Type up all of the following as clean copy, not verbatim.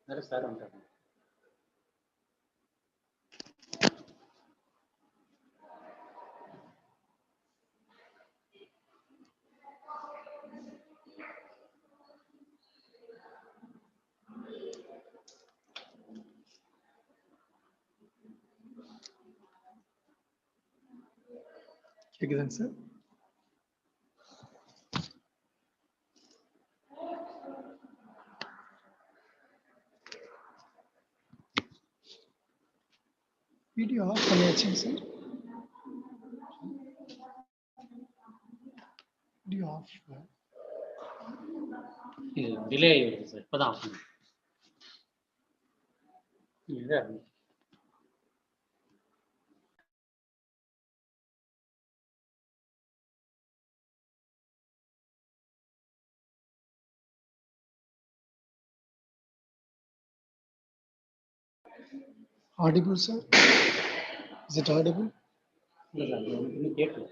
வேற சார் வந்துட்டாங்க. கேக்குதாங்க சார்? வீடியோ ஆஃப் பண்ணியாச்சுங்க சார். Video off. இது டிலே ஆகிடுது சார். இப்போதான் ஆஃப் பண்ணேன். இது Audible, sir? Is it audible? இல்லை சார், இன்னும் கேட்கல.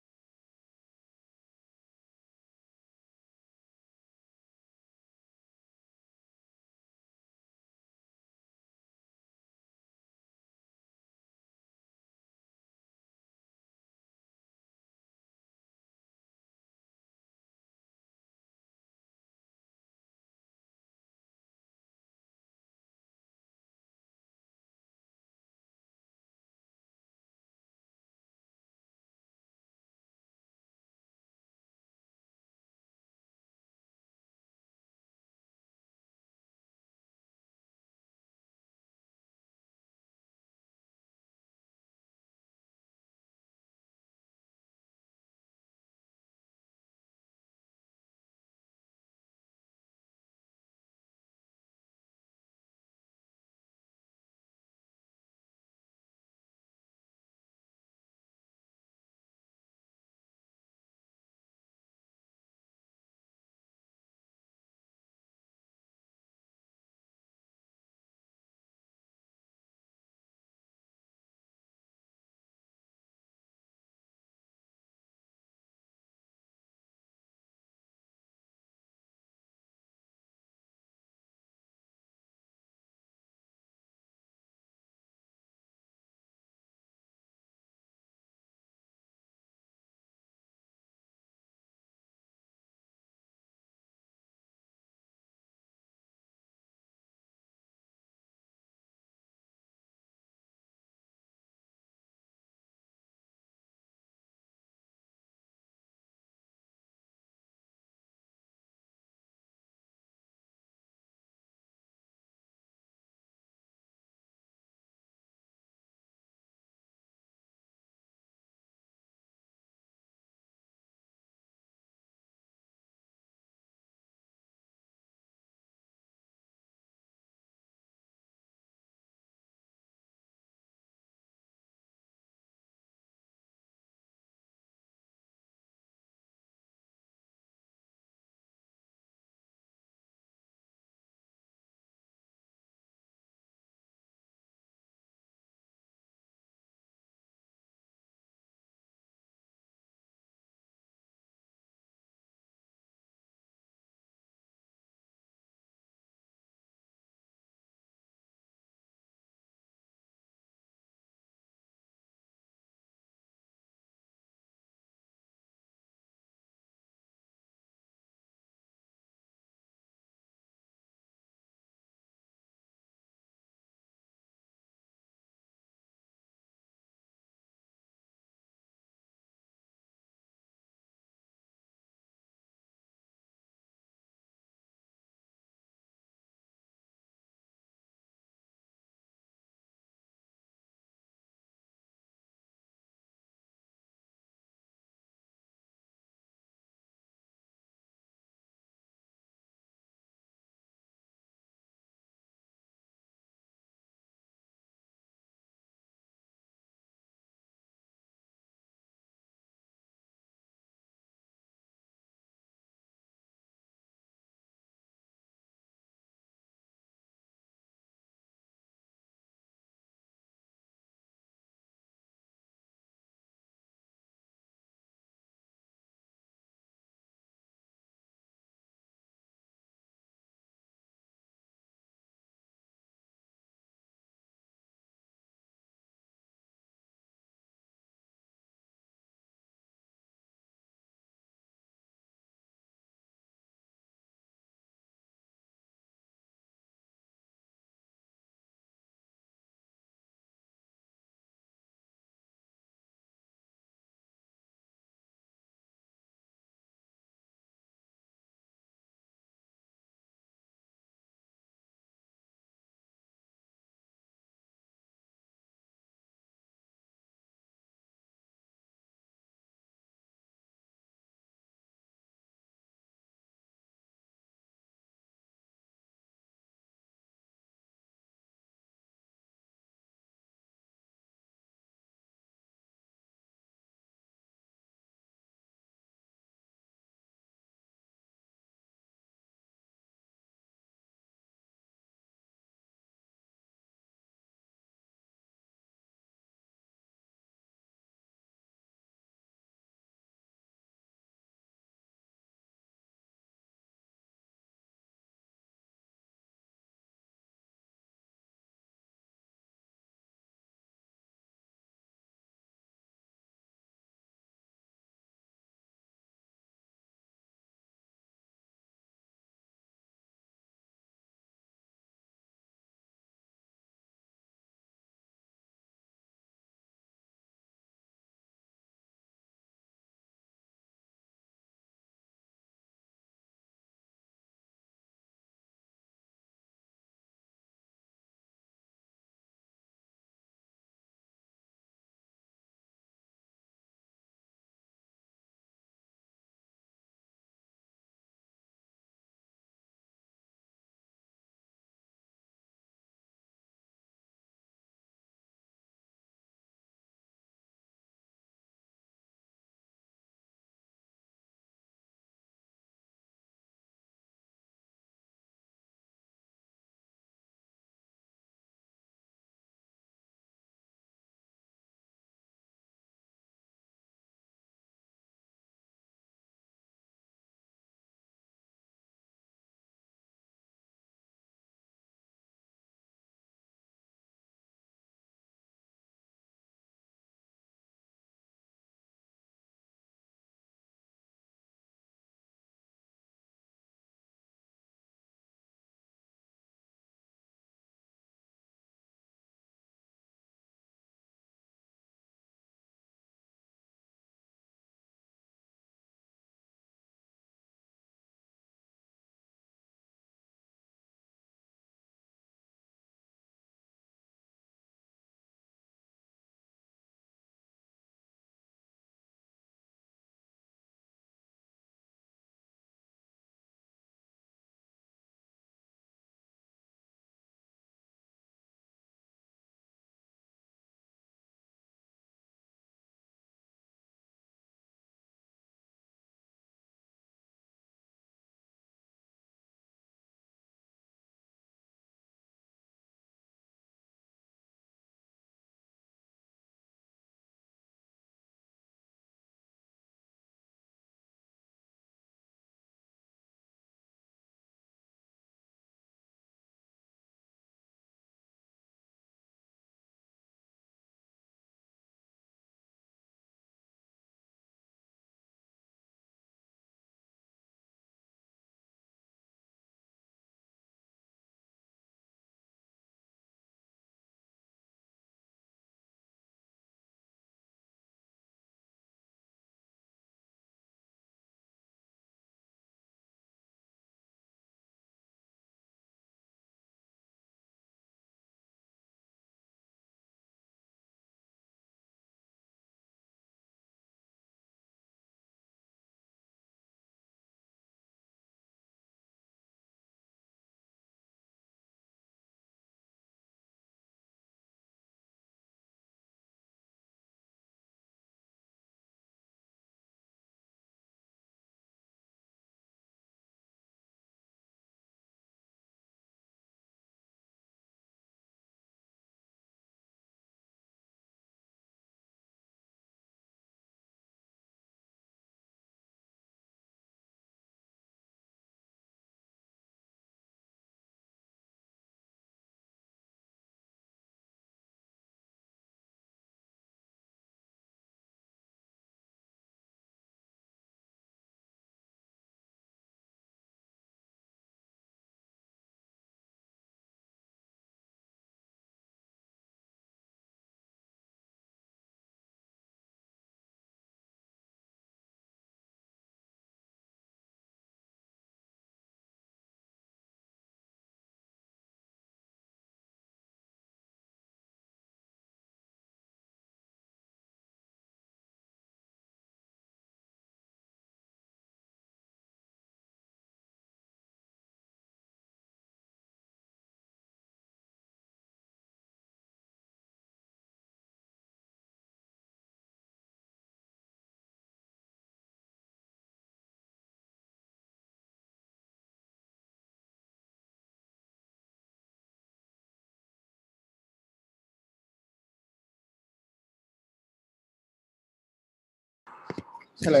Hello.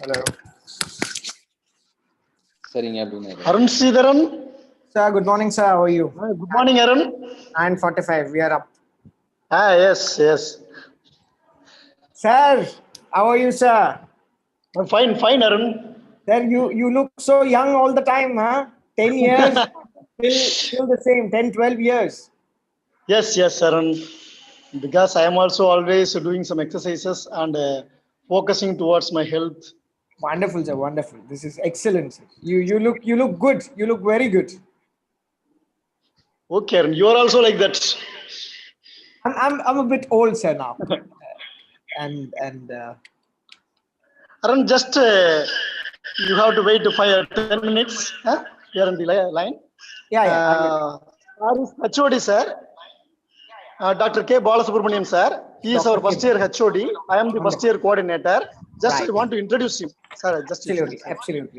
Hello. சரிங்க அப்படின்னு Arun Sridharan. Sir, good morning, sir. How are you? Good morning, Arun. 9:45. We are up. Yes, yes. Sir, how are you, sir? I'm fine, fine, Arun. Sir, you look so young all the time, huh? 10 years, still the same. 10, 12 years. Yes, yes, Arun. Because I am also always doing some exercises and focusing towards my health. Wonderful, sir. Wonderful. This is excellent. Sir. You look good. You look very good. Okay, Arun. You are also like that. I'm a bit old, sir, now. and Arun, just you have to wait to 10 minutes. Huh? Here on the line. yeah. I'm Sir is HOD, sir. Dr. K. Balasubramanian, sir. He is Dr. our first year HOD. I am the first year coordinator. Just Right. I want to introduce him. Sir, just absolutely.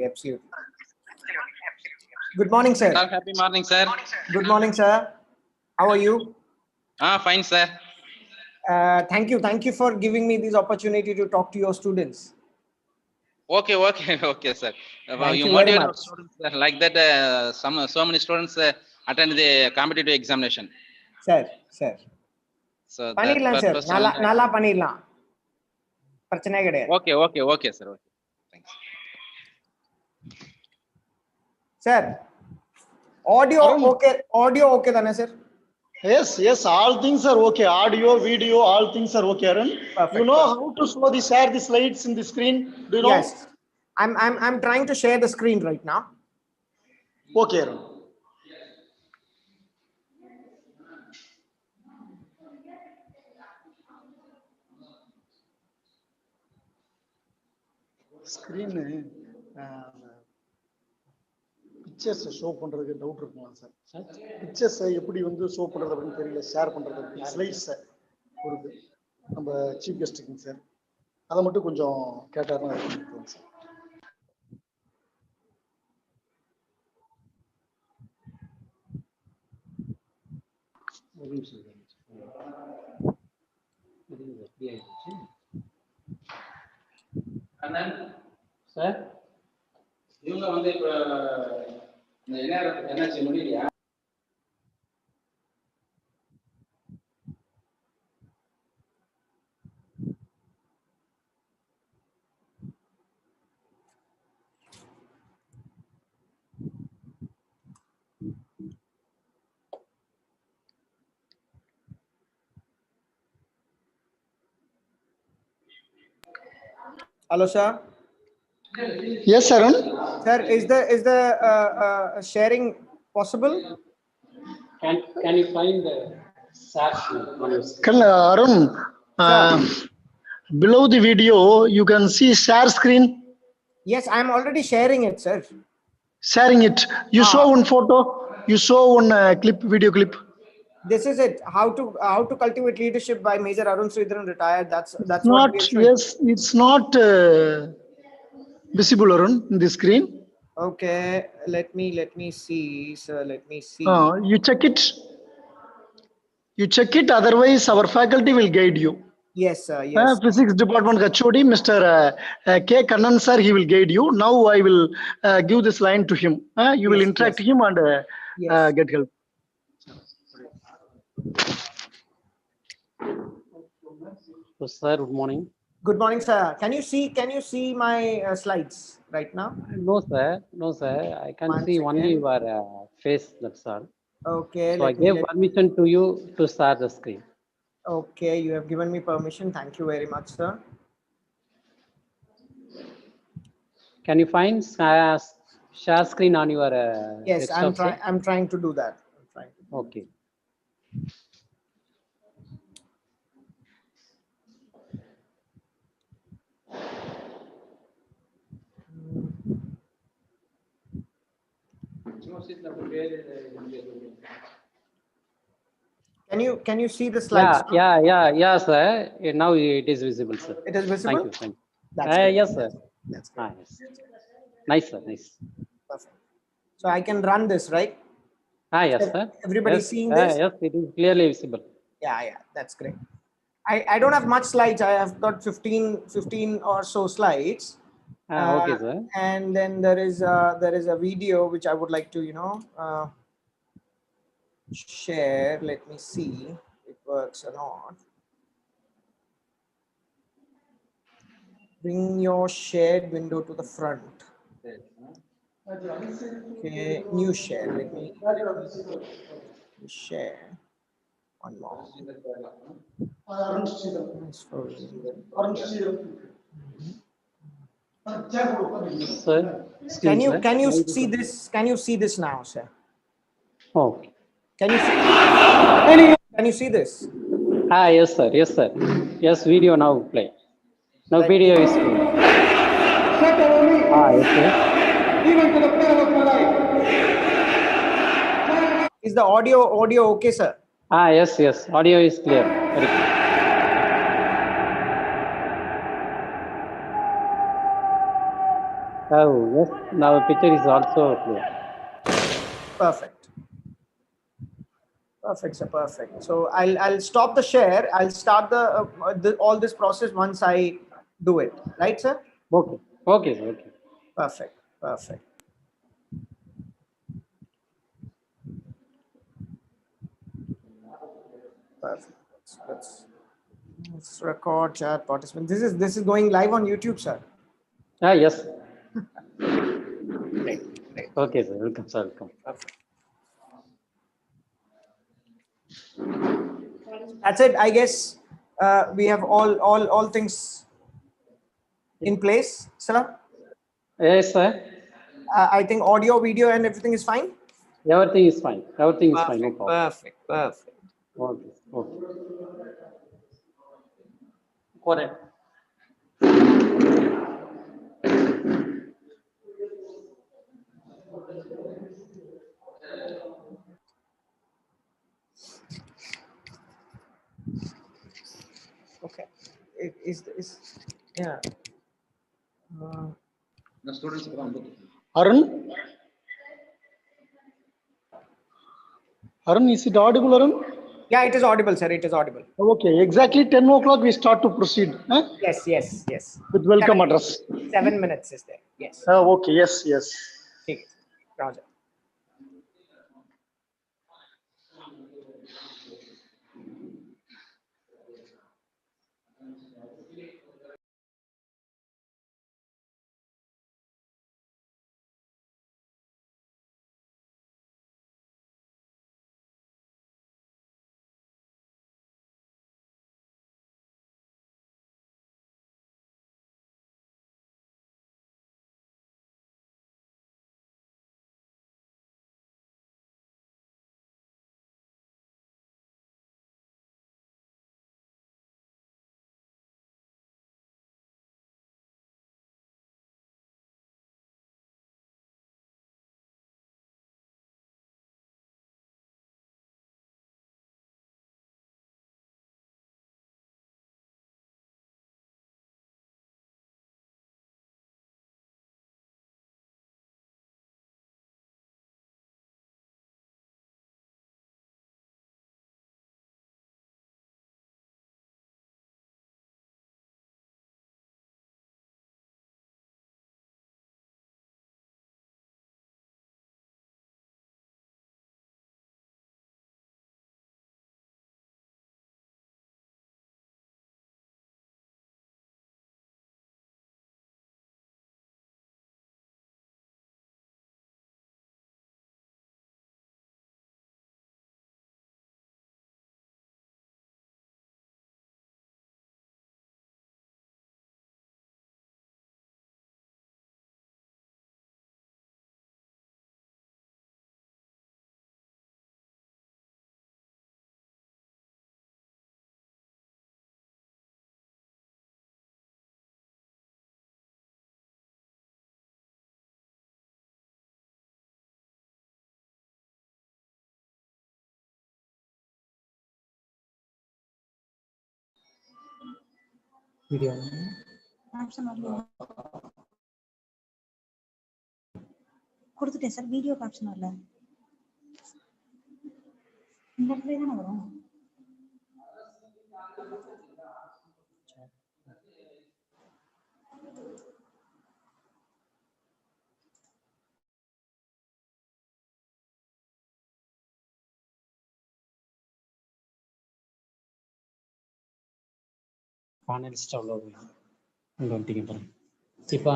Good morning, sir. Sir, happy morning, sir. Good morning, sir. How are you? Fine, sir. Thank you for giving me this opportunity to talk to your students. Okay, sir. Thank You you very motivate our much. students like that. So many students attend the competitive examination. Sir. So that பண்ணிடலாம் sir. purpose. நல்லா பண்ணிடலாம். பிரச்சனை கிடையாது. Okay, sir. Okay. Thanks. Sir, audio okay தானே sir? Yes, all things are okay. Audio, video, all things are okay, Arun. Perfect, You know perfect. how to share the slides in the screen? Do you know? Yes. I'm trying to share the screen right now. Okay, Arun. Screen pictures show பண்றதுக்கு doubt இருக்குமா sir? Pictures எப்படி வந்து show பண்றது அப்படின்னு தெரியல, share பண்றது slides ஒரு நம்ம சீஃப் கெஸ்ட்டுங்க சார், அதை மட்டும் கொஞ்சம் கேட்டாருன்னா சார். சார் இவங்க வந்து இப்ப என்னாச்சு முடியலையா? Hello, sir. Yes, Arun. Sir, is the sharing possible? can you find the SARS on your screen? Can Arun, below the video you can see share screen. Yes, I'm already sharing it, sir. Sharing it. You show one photo. You show one video clip. This is it. How to cultivate leadership by Major Arun Sridharan retired. That's Not what we are showing. yes, it's not visible, Arun, in the screen. Okay, let me see, sir. Let me see. You check it. Otherwise, our faculty will guide you. Yes, sir. Yes. Physics department HOD, Mr. K. Kannan sir, he will guide you. Now I will give this line to him. You will interact him and get help. So, sir, good morning. Good morning, sir. Can you see my slides right now? No, sir. I can One see second. only your face. That's all. Okay. So I gave permission to you to start the screen. Okay, you have given me permission. Thank you very much, sir. Can you find share screen on your Yes, desktop? I'm trying to do that. Okay. Can you see the slides? Yeah, sir. Now it is visible, sir. It is visible? Thank you. That's great. Yes, sir. That's great. Yes. Nice, sir. Nice. Perfect. So I can run this, right? Yes, sir. Everybody yes, seeing this? Yes, it is clearly visible. Yeah, that's great. I don't have much slides. I have got 15 or so slides. Okay, sir. And then there is a video which I would like to, share. Let me see if it works or not. Bring your shared window to the front. Okay, new share. Let me share one more. Nice for you. Sir. Can Still, you sir. can you see this? Can you see this now, sir? Okay. Can you see this? Yes, sir. Yes, sir. Yes, video now play. Now Right. video is playing. Yes, sir. Is the audio okay, sir? Yes, yes. Audio is clear. Very clear. Oh, yes. Now picture is also clear. Perfect. Perfect, sir. Perfect. So I'll stop the share. I'll start all this process once I do it. Right, sir? Okay. Okay, sir. Okay. Perfect. Perfect. Perfect. Let's record chat participant. This is going live on YouTube, sir. Yes. Great. Okay, sir. Welcome, sir. Welcome. Perfect. That's it. I guess we have all things in place, sir. Yes, sir. I think audio, video, and everything is fine. Everything is fine. Everything is fine. No problem. Perfect. Okay. Okay. Correct. Okay. Is yeah. The students from Arun? Arun, is it audible, Arun? Yeah, it is audible, sir. It is audible. Okay, exactly 10 o'clock we start to proceed Yes. with welcome address. 7 minutes is there. Yes. Okay, yes. Okay. Roger. Video. கொடுத்துட்டேன் sir video option வரல இந்த இடத்துல தானே வரும் panellist அவ்வளோ இங்கே வந்துட்டீங்க பாருங்க. இப்போ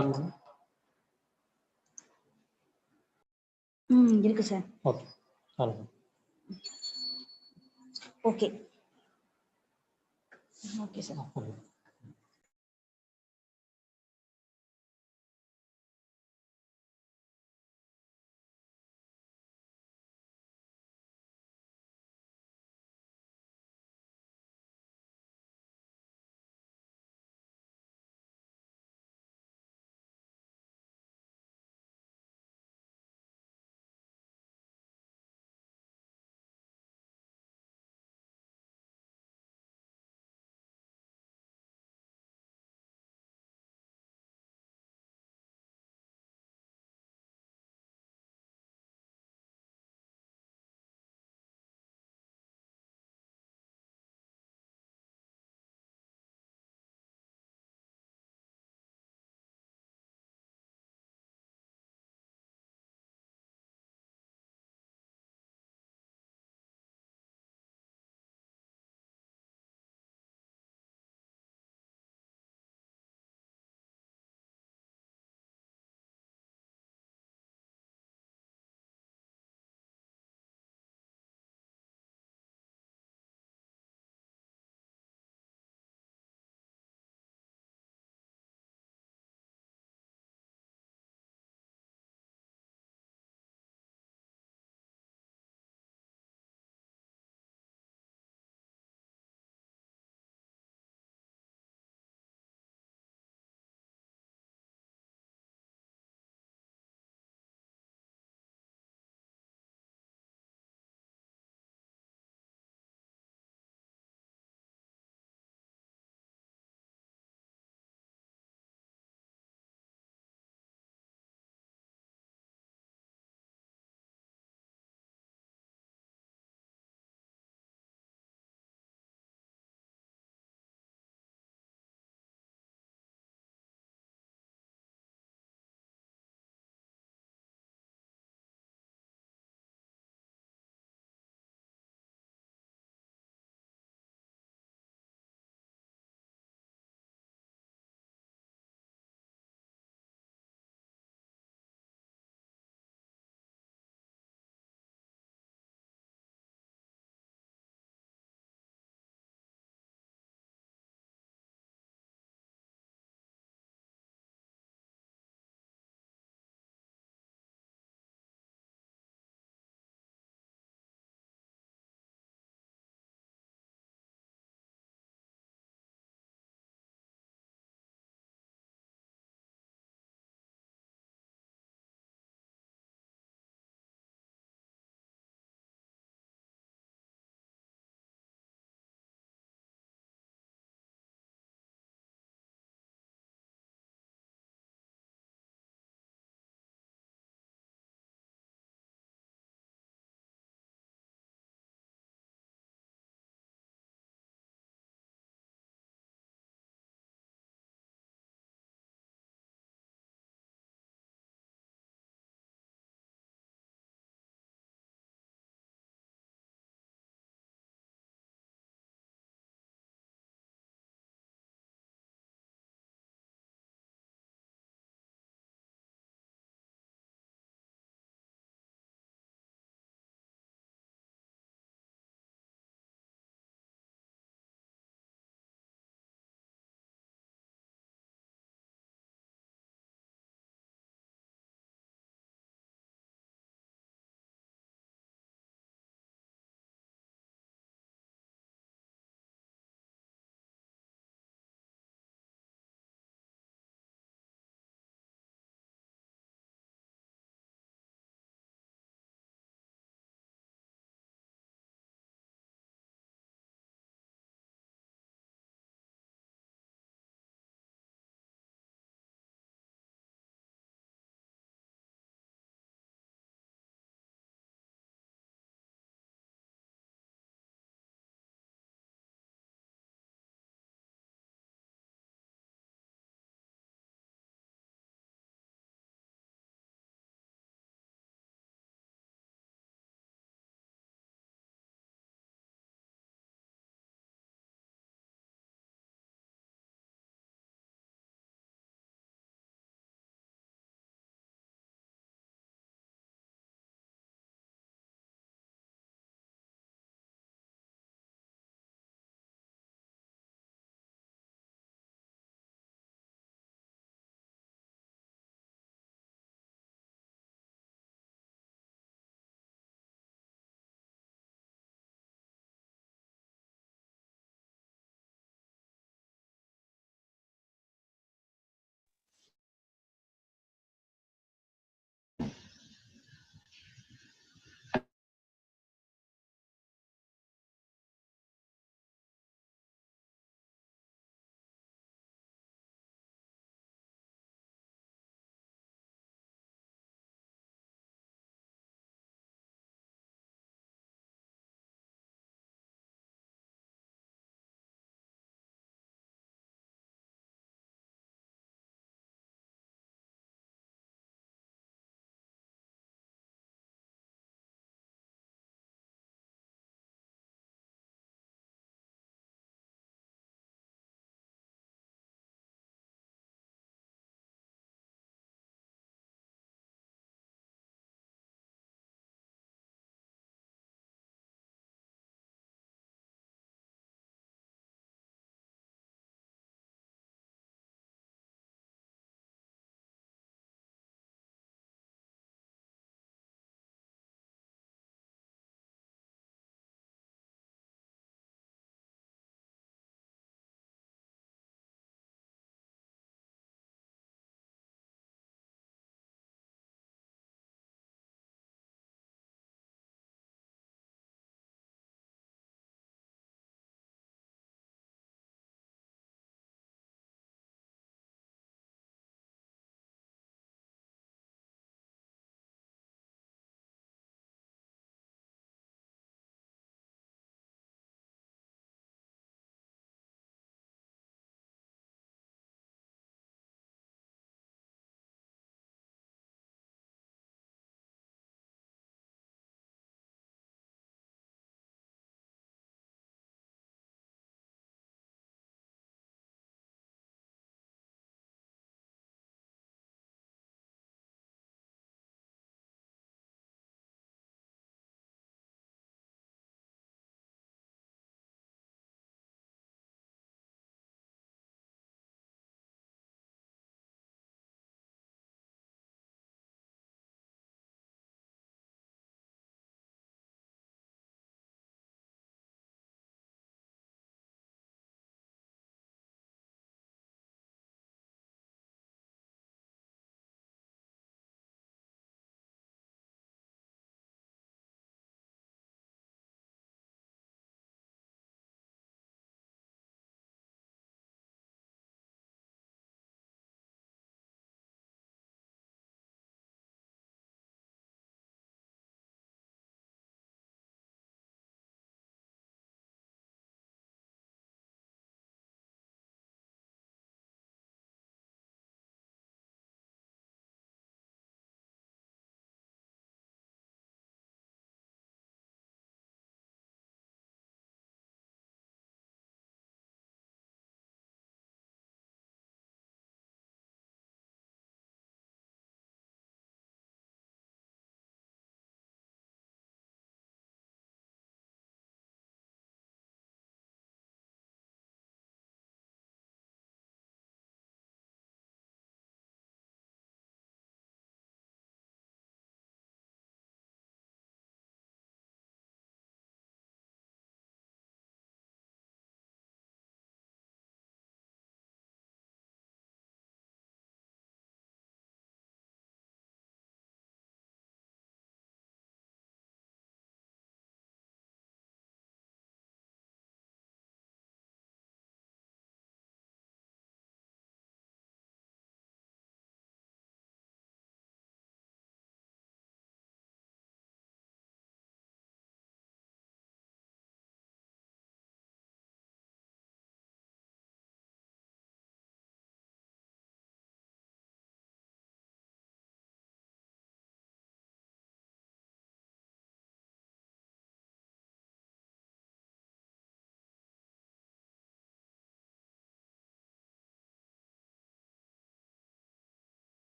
இருக்கு சார். ஓகே அவ்வளோ. Okay okay sir.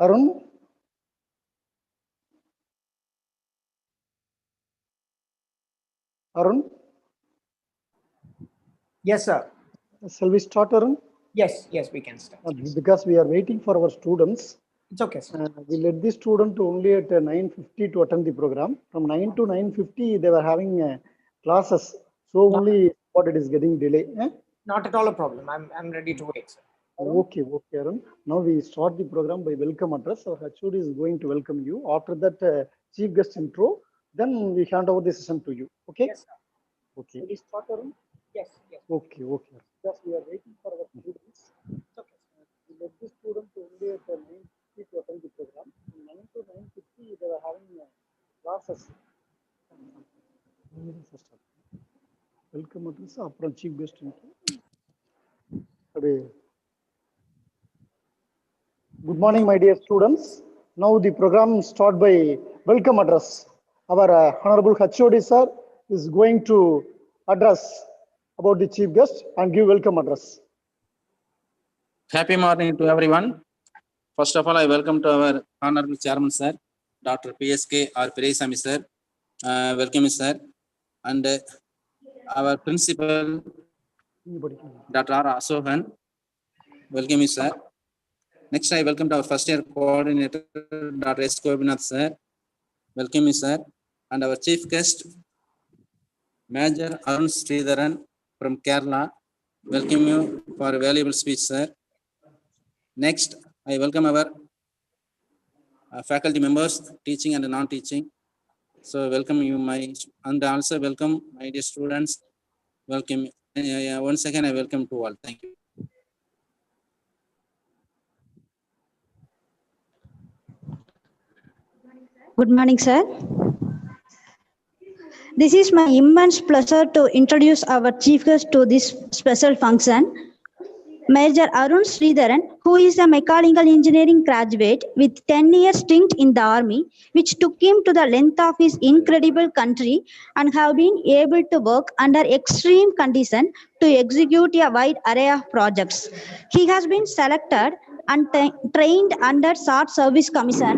Arun? Arun? Yes, sir. Shall we start, Arun? Yes, yes, we can start. Because we are waiting for our students. It's okay, sir. We let the student only at 9:50 to attend the program. From 9 to 9:50, they were having classes. So No. only what it is getting delay. Not at all a problem. I'm ready to wait, sir. Okay, okay, Arun. Now we start the program by welcome address. Our HOD is going to welcome you. After that, chief guest intro, then we hand over the session to you. Okay? Yes, sir. Okay. We start, Arun? Yes, yes. Okay, okay. Because we are waiting for our students. It's okay, sir. We let the student only at 9:50 to attend the program. From 9 to 9:50, they were having classes. Welcome address, அப்புறம் chief guest intro. Good morning, my dear students. Now the program start by welcome address. Our Honorable HOD sir is going to address about the chief guest and give welcome address. Happy morning to everyone. First of all, I welcome to our Honorable Chairman, sir, Dr. PSK or Peresami, sir. Welcome, sir. And our principal, Dr. R. Asohan. Welcome, sir. Next, I welcome to our first year coordinator, Dr. S. Gobinath, sir. Welcome, sir. And our chief guest, Major Arun Sridharan from Kerala. Welcome you for a valuable speech, sir. Next, I welcome our faculty members, teaching and non-teaching. So welcome you, and also welcome my dear students. Welcome. Once again, I welcome to all. Thank you. Good morning, sir. This is my immense pleasure to introduce our chief guest to this special function, Major Arun Sridharan, who is a mechanical engineering graduate with 10-year stint in the army, which took him to the length of his incredible country and have been able to work under extreme conditions to execute a wide array of projects. He has been selected and trained under Short Service Commission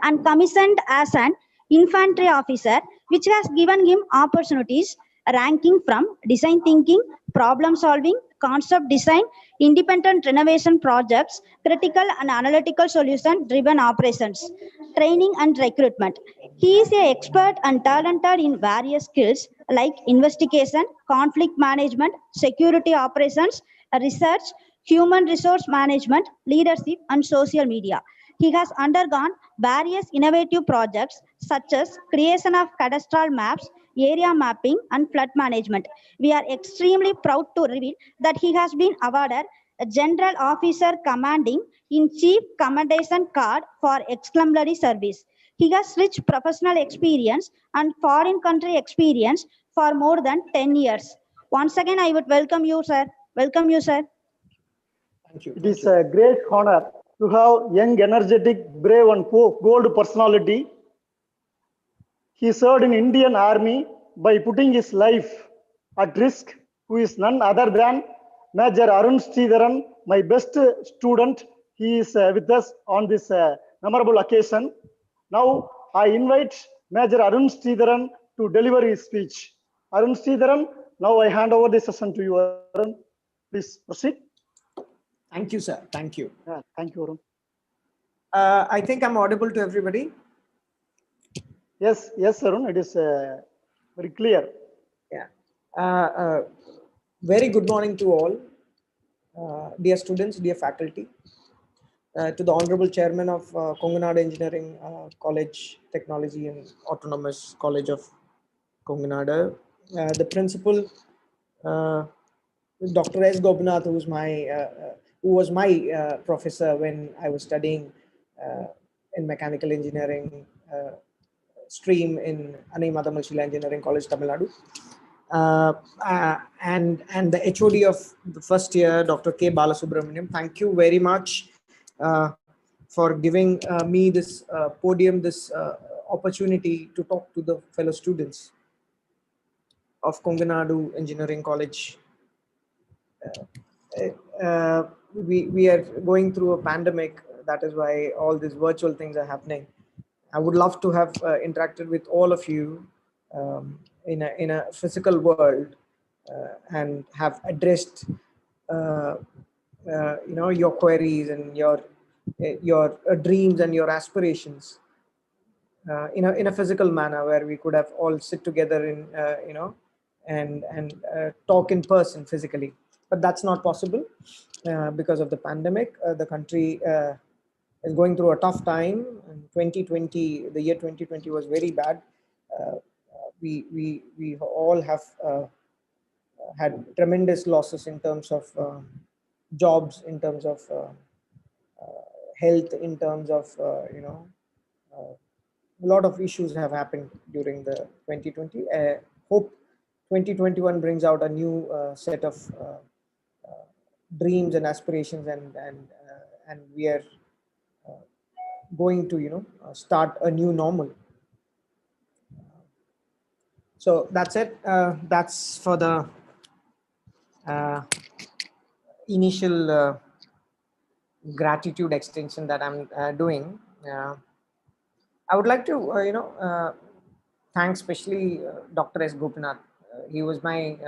and commissioned as an infantry officer, which has given him opportunities ranking from design thinking, problem solving, concept design, independent renovation projects, critical and analytical solution driven operations, training and recruitment. He is an expert and talented in various skills like investigation, conflict management, security operations, research, human resource management, leadership, and social media. He has undergone various innovative projects such as creation of cadastral maps, area mapping, and flood management. We are extremely proud to reveal that he has been awarded a General Officer Commanding in Chief Commendation Card for exemplary service. He has rich professional experience and foreign country experience for more than 10 years. Once again, I would welcome you, sir. Welcome you, sir. Thank you. It is a great honor to have young, energetic, brave and bold personality. He served in Indian Army by putting his life at risk, who is none other than Major Arun Sridharan, my best student. He is with us on this memorable occasion. Now, I invite Major Arun Sridharan to deliver his speech. Arun Sridharan, now I hand over the session to you, Arun. Please proceed. Thank you, sir. Thank you. Thank you, Arun. I think I'm audible to everybody. Yes, yes, Arun. It is very clear. Yeah. Very good morning to all, dear students, dear faculty, to the Honorable Chairman of Konganadu Engineering College, Technology and Autonomous College of Konganadu, the Principal, Dr. S. Gobinath, who was my professor when I was studying in mechanical engineering stream in Anai Madamal Shila Engineering College, Tamil Nadu. And the HOD of the first year, Dr. K. Balasubramaniam, thank you very much for giving me this podium, this opportunity to talk to the fellow students of Konganadu Engineering College. We are going through a pandemic. that is why all these virtual things are happening. I would love to have interacted with all of you in a physical world and have addressed your queries and your dreams and your aspirations in a physical manner, where we could have all sit together in and talk in person physically. But that's not possible because of the pandemic. The country is going through a tough time. And 2020, the year 2020 was very bad. We all have had tremendous losses in terms of jobs, in terms of health, in terms of a lot of issues have happened during the 2020. Hope 2021 brings out a new set of dreams and aspirations, and we are going to start a new normal. So that's it. That's for the initial gratitude extension that I'm doing. I would like to thank especially Dr. S. Gopinath. He was my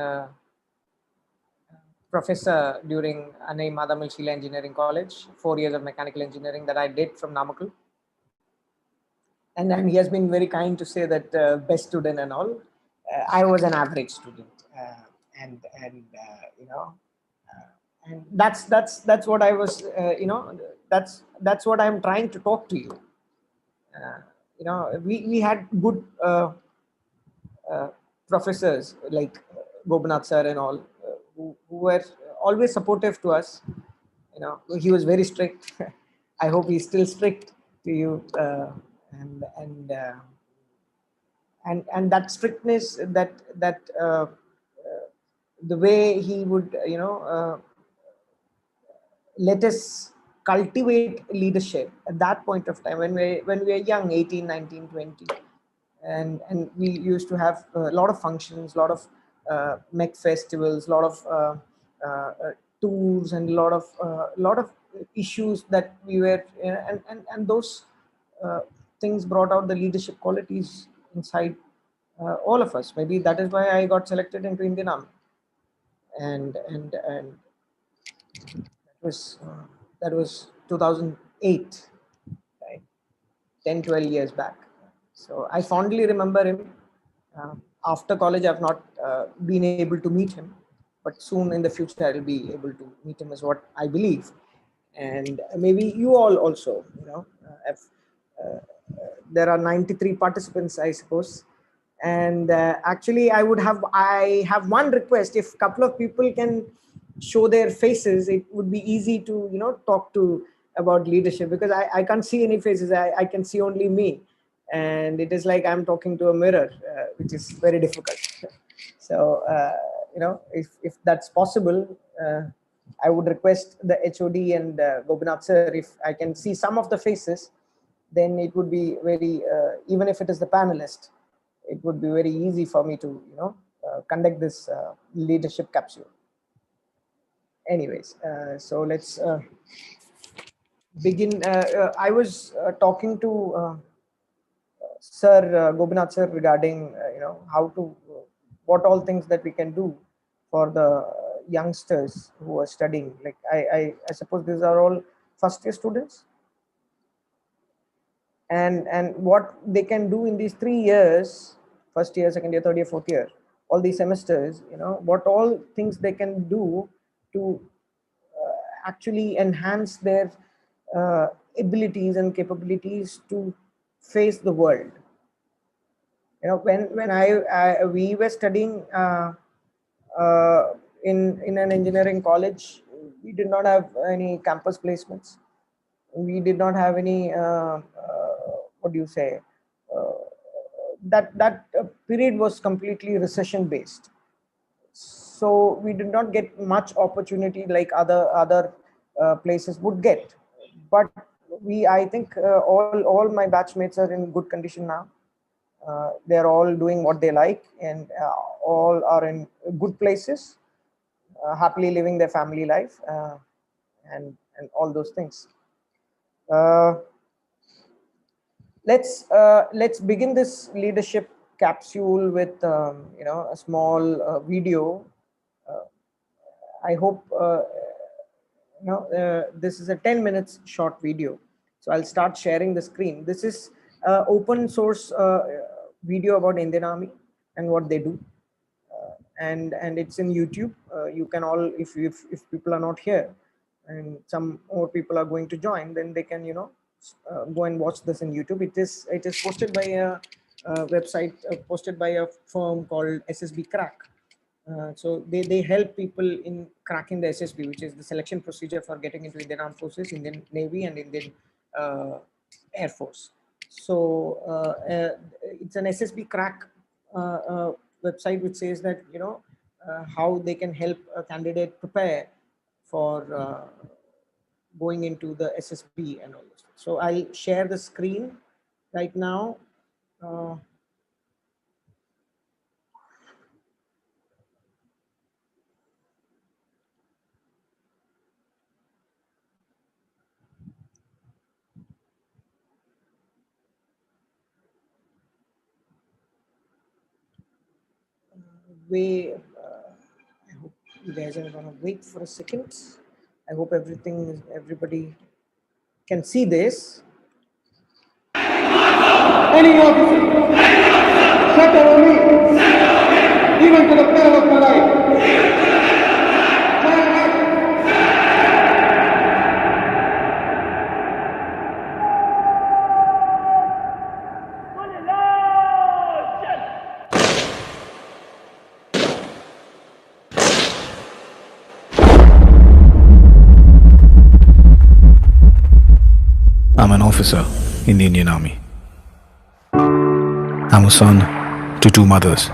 professor during Anai Madhamal Sheila Engineering College, 4 years of mechanical engineering that I did from Namakkal. And then he has been very kind to say that best student and all. I was an average student, and that's what I was. That's what I'm trying to talk to you. We had good professors like Gopinath sir and all, who were always supportive to us. He was very strict. I hope he's still strict to you, and that strictness, that the way he would let us cultivate leadership at that point of time when we are young, 18, 19, 20. And we used to have a lot of functions, a lot of mech festivals, a lot of tours, and a lot of issues that we were, and those things brought out the leadership qualities inside all of us. Maybe that is why I got selected into Indian Army, and that was 2008, right? 10, 12 years back. So I fondly remember him. After college, I've not been able to meet him, but soon in the future, I'll be able to meet him, is what I believe. And maybe you all also, there are 93 participants, I suppose. And actually, I have one request. If a couple of people can show their faces, it would be easy to talk to about leadership, because I can't see any faces. I can see only me, and it is like I'm talking to a mirror, which is very difficult. So if that's possible, I would request the HOD and Gopinath sir, if I can see some of the faces, then it would be very, even if it is the panelist, it would be very easy for me to conduct this leadership capsule. Anyways, so let's begin. I was talking to Sir Gopinath sir regarding what all things that we can do for the youngsters who are studying. Like I suppose these are all first year students, and what they can do in these 3 years, first year, second year, third year, fourth year, all these semesters, what all things they can do to actually enhance their abilities and capabilities to face the world. When we were studying in an engineering college, we did not have any campus placements. We did not have any what do you say? That period was completely recession based. So we did not get much opportunity like other places would get. But I think all my batchmates are in good condition now. They're all doing what they like, and all are in good places, happily living their family life, and all those things. Let's begin this leadership capsule with a small video. I hope this is a 10 minutes short video. So I'll start sharing the screen. This is open source video about Indian Army and what they do. And it's in YouTube. You can all, if people are not here and some more people are going to join, then they can go and watch this in YouTube. It is posted by a website, posted by a firm called SSB Crack. So they help people in cracking the SSB, which is the selection procedure for getting into Indian Armed Forces, Indian Navy, and Indian Air Force. So it's an SSB Crack website which says that how they can help a candidate prepare for going into the SSB and all this. So I'll share the screen right now. I hope you guys are gonna wait for a second. I hope everybody can see this. Any officer, set over me, even to the peril of my life. I'm an officer in the Indian Army. I'm a son to two mothers.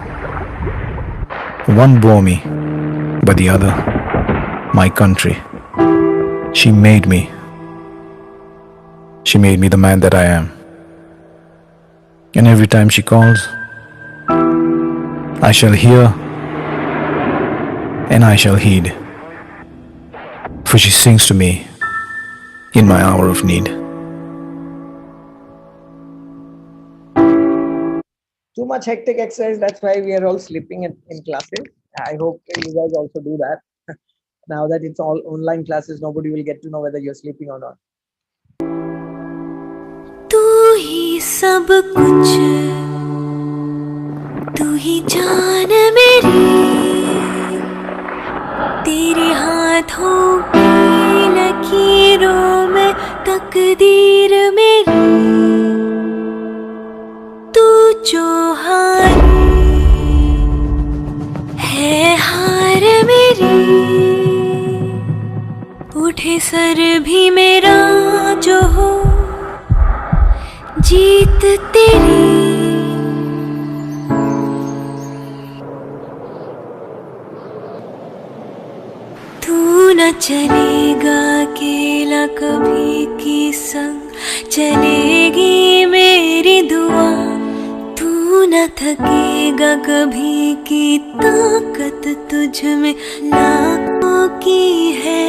One bore me, but the other, my country. She made me. She made me the man that I am. And every time she calls, I shall hear and I shall heed. For she sings to me in my hour of need. Too much hectic exercise, that's why we are all sleeping in classes. I hope you guys also do that. Now that it's all online classes, nobody will get to know whether you're sleeping or not. तू ही सब कुछ, तू ही जान मेरी, तेरे हाथों की लकीरों में तकदीर मेरी, तू जो हारी है हार मेरी, उठे सर भी मेरा जो हो जीत तेरी। तू न चलेगा अकेला कभी की संग चलेगी मेरी दुआ, तू न थकेगा कभी की ताकत तुझ में लाखों की है।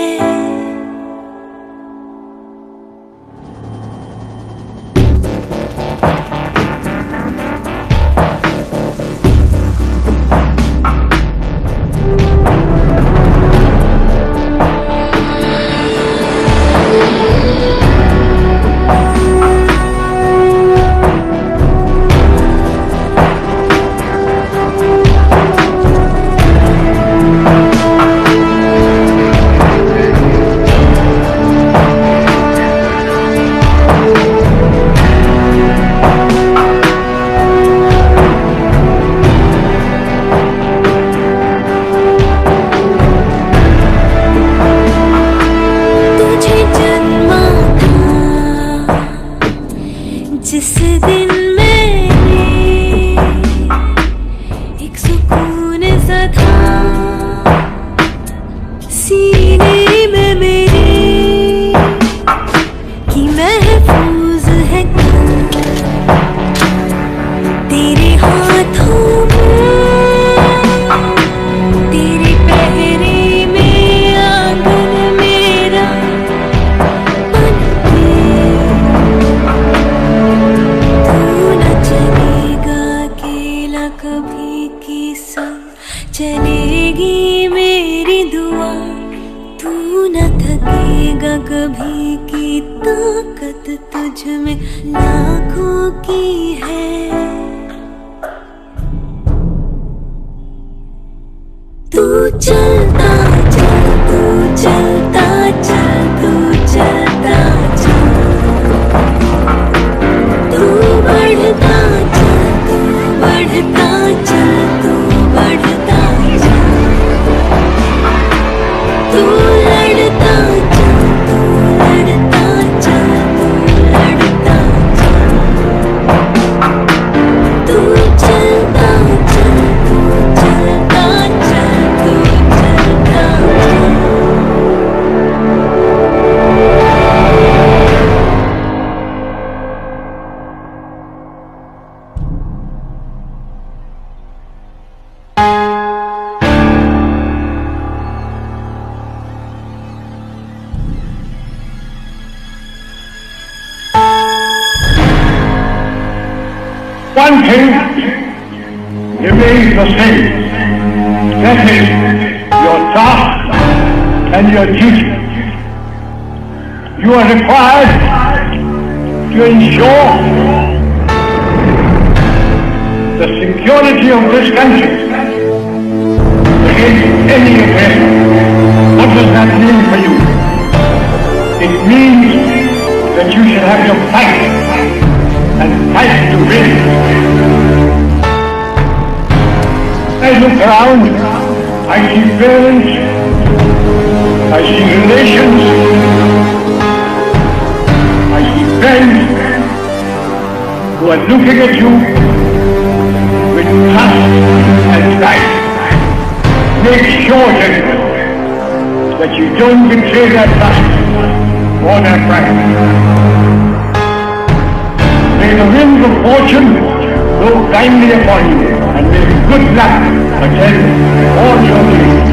कभी की ताकत तुझ में लाखों की है। तू चलता चल, तू चलता चल, तू चलता चल, तू बढ़ता चल, तू बढ़ता चल, तू बढ़ता चल, तू लड़ता चल, तू लड़ता चल, तू लड़ता चल, तू चलता चल, तू चलता चल, तू चलता चल। One thing remains the same. That is your task and your duty. You are required to ensure the security of this country against any aggression. What does that mean for you? It means that you should have your fight and fight to win. I look around, I see parents, I see relations, I see friends who are looking at you with trust and pride. Make sure, gentlemen, that you don't betray their trust or their pride. May the winds of fortune blow kindly upon you, and may good luck attend all your dreams.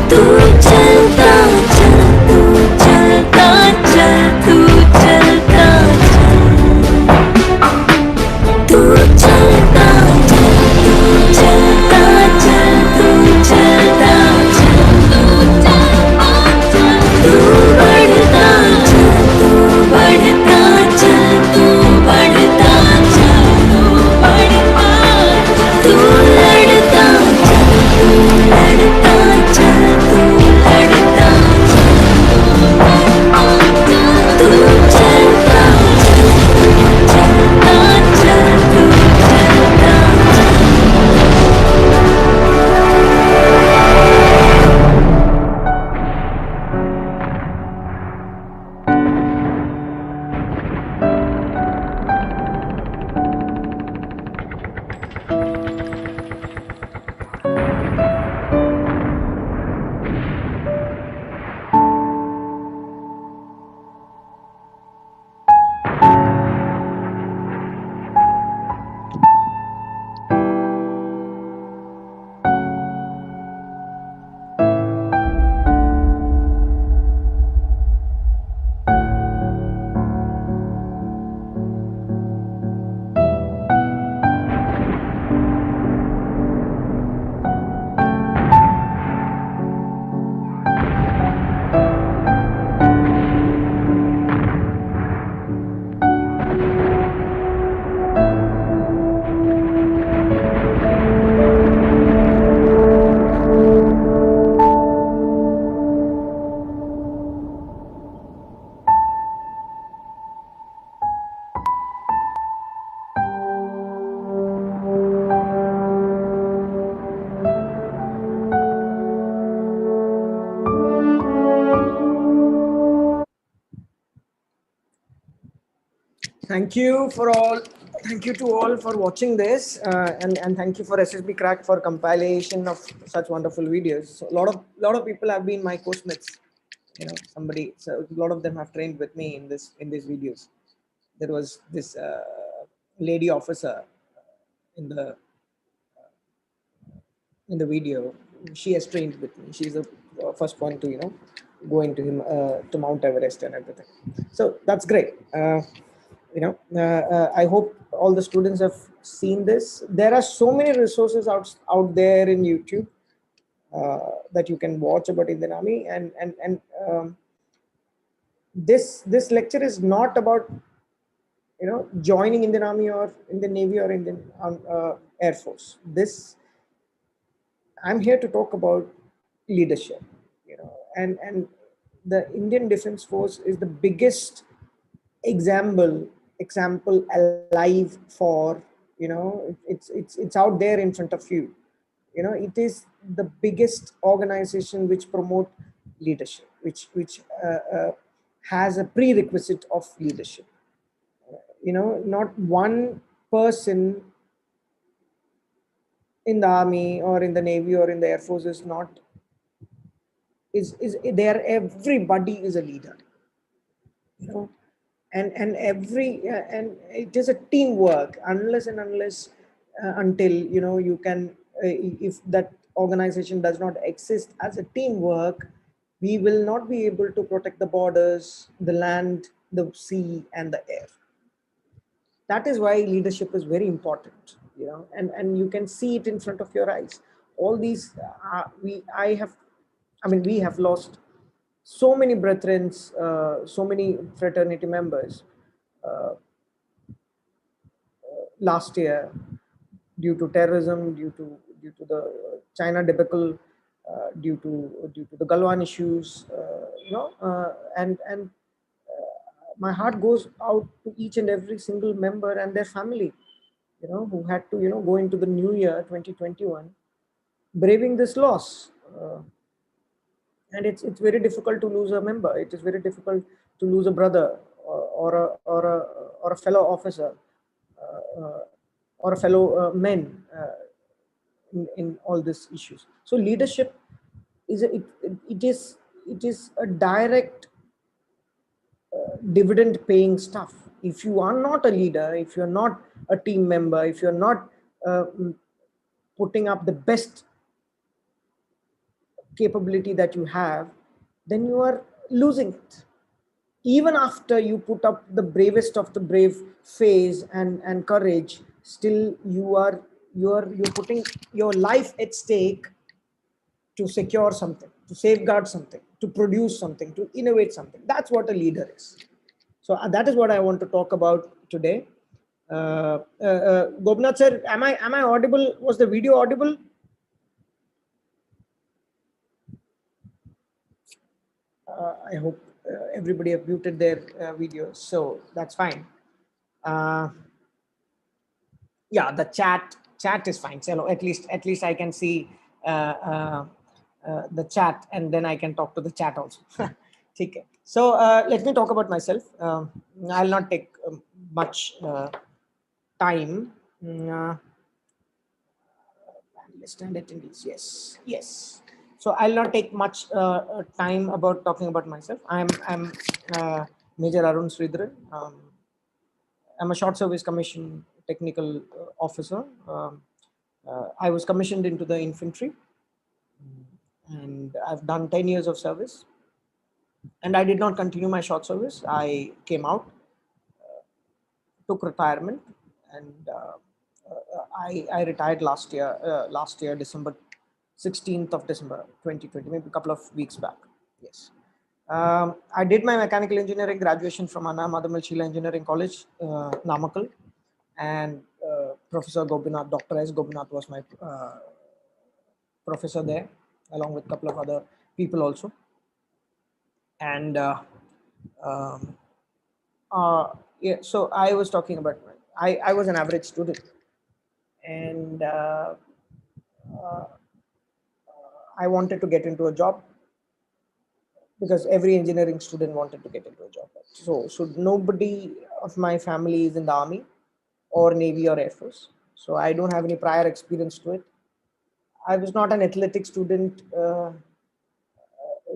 तू चलता चल, तू Thank you for all. Thank you to all for watching this, and thank you for SSB Crack for compilation of such wonderful videos. So a lot of people have been my course mates. You know, so a lot of them have trained with me in these videos. There was this lady officer in the video. She has trained with me. She's the first one to go into him to Mount Everest and everything. So that's great. I hope all the students have seen this. There are so many resources out there in YouTube that you can watch about Indian Army, and this lecture is not about joining Indian Army or Indian Navy or Indian Air Force. I'm here to talk about leadership, and the Indian Defense Force is the biggest example alive for, it's out there in front of you. It is the biggest organization which promote leadership, which has a prerequisite of leadership. Not one person in the Army or in the Navy or in the Air Force is not is there. Everybody is a leader, and it is a teamwork, unless until you can if that organization does not exist as a teamwork, we will not be able to protect the borders, the land, the sea, and the air. That is why leadership is very important, and you can see it in front of your eyes. All these we have lost so many brethren, so many fraternity members last year due to terrorism, due to the China debacle, due to the Galwan issues, and my heart goes out to each and every single member and their family, who had to go into the new year 2021 braving this loss. And it's very difficult to lose a member. It is very difficult to lose a brother or a fellow officer or a fellow men in all these issues. So leadership it is a direct dividend paying stuff. If you are not a leader, if you're not a team member, if you're not putting up the best capability that you have, then you are losing it. Even after you put up the bravest of the brave face and courage, still you're putting your life at stake to secure something, to safeguard something, to produce something, to innovate something. That's what a leader is. So that is what I want to talk about today. Gopinath sir, am I audible? Was the video audible? I hope everybody have muted their videos, so that's fine. Yeah, the chat is fine. So at least I can see the chat, and then I can talk to the chat also. Okay. So let me talk about myself. I'll not take much time. Understand attendees. Yes. So I'll not take much time about talking about myself. I'm Major Arun Sridharan. I'm a short service commission technical officer. I was commissioned into the infantry, and I've done 10 years of service. And I did not continue my short service. I came out, took retirement, and I retired last year, December 16th of December 2020, maybe a couple of weeks back. Yes. I did my mechanical engineering graduation from Anna Madhamal Sheila Engineering College, Namakkal, and Professor Gopinath, Dr. S. Gopinath was my professor there, along with a couple of other people also. And yeah, so I was talking about, I was an average student, and I wanted to get into a job, because every engineering student wanted to get into a job. So nobody of my family is in the Army or Navy or Air Force. So I don't have any prior experience to it. I was not an athletic student,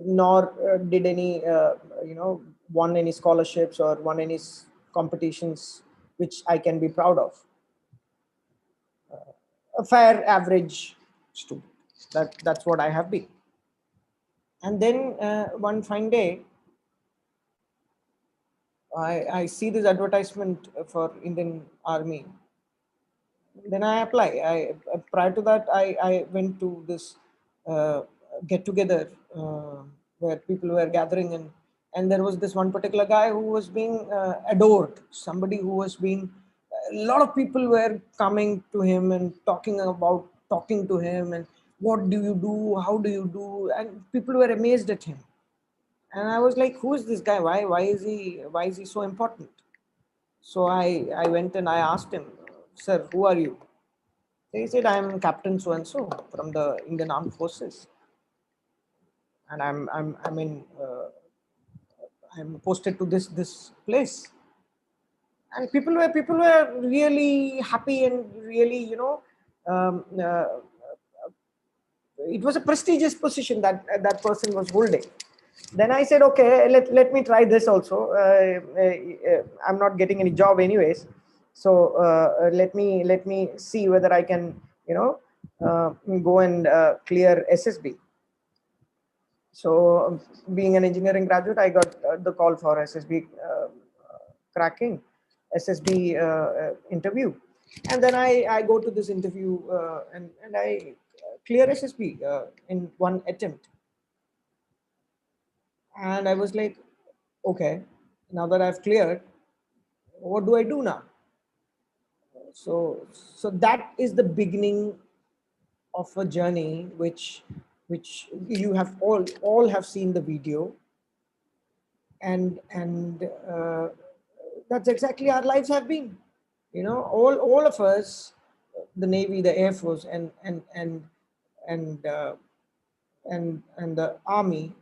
nor did any, won any scholarships or won any competitions which I can be proud of. A fair average student. That's what I have been. And then one fine day, I see this advertisement for Indian Army. Then I apply. Prior to that, I went to this get together where people were gathering, and there was this one particular guy who was being adored. Somebody who was being, a lot of people were coming to him and talking to him, and what do you do? How do you do? And people were amazed at him. And I was like, who is this guy? Why is he so important? So I went and I asked him, sir, who are you? He said, I'm Captain so and so from the Indian Armed Forces, and I'm posted to this place. And people were really happy and really, um, uh, it was a prestigious position that that person was holding. Then I said, okay, let me try this also. I'm not getting any job anyways, so let me see whether I can, go and clear SSB. So being an engineering graduate, I got the call for SSB cracking, SSB interview, and then I go to this interview and I clear SSB in one attempt. And I was like, okay, now that I've cleared, what do I do now? So that is the beginning of a journey which you have all have seen the video, and that's exactly our lives have been. All of us, the Navy, the Air Force, and the Army,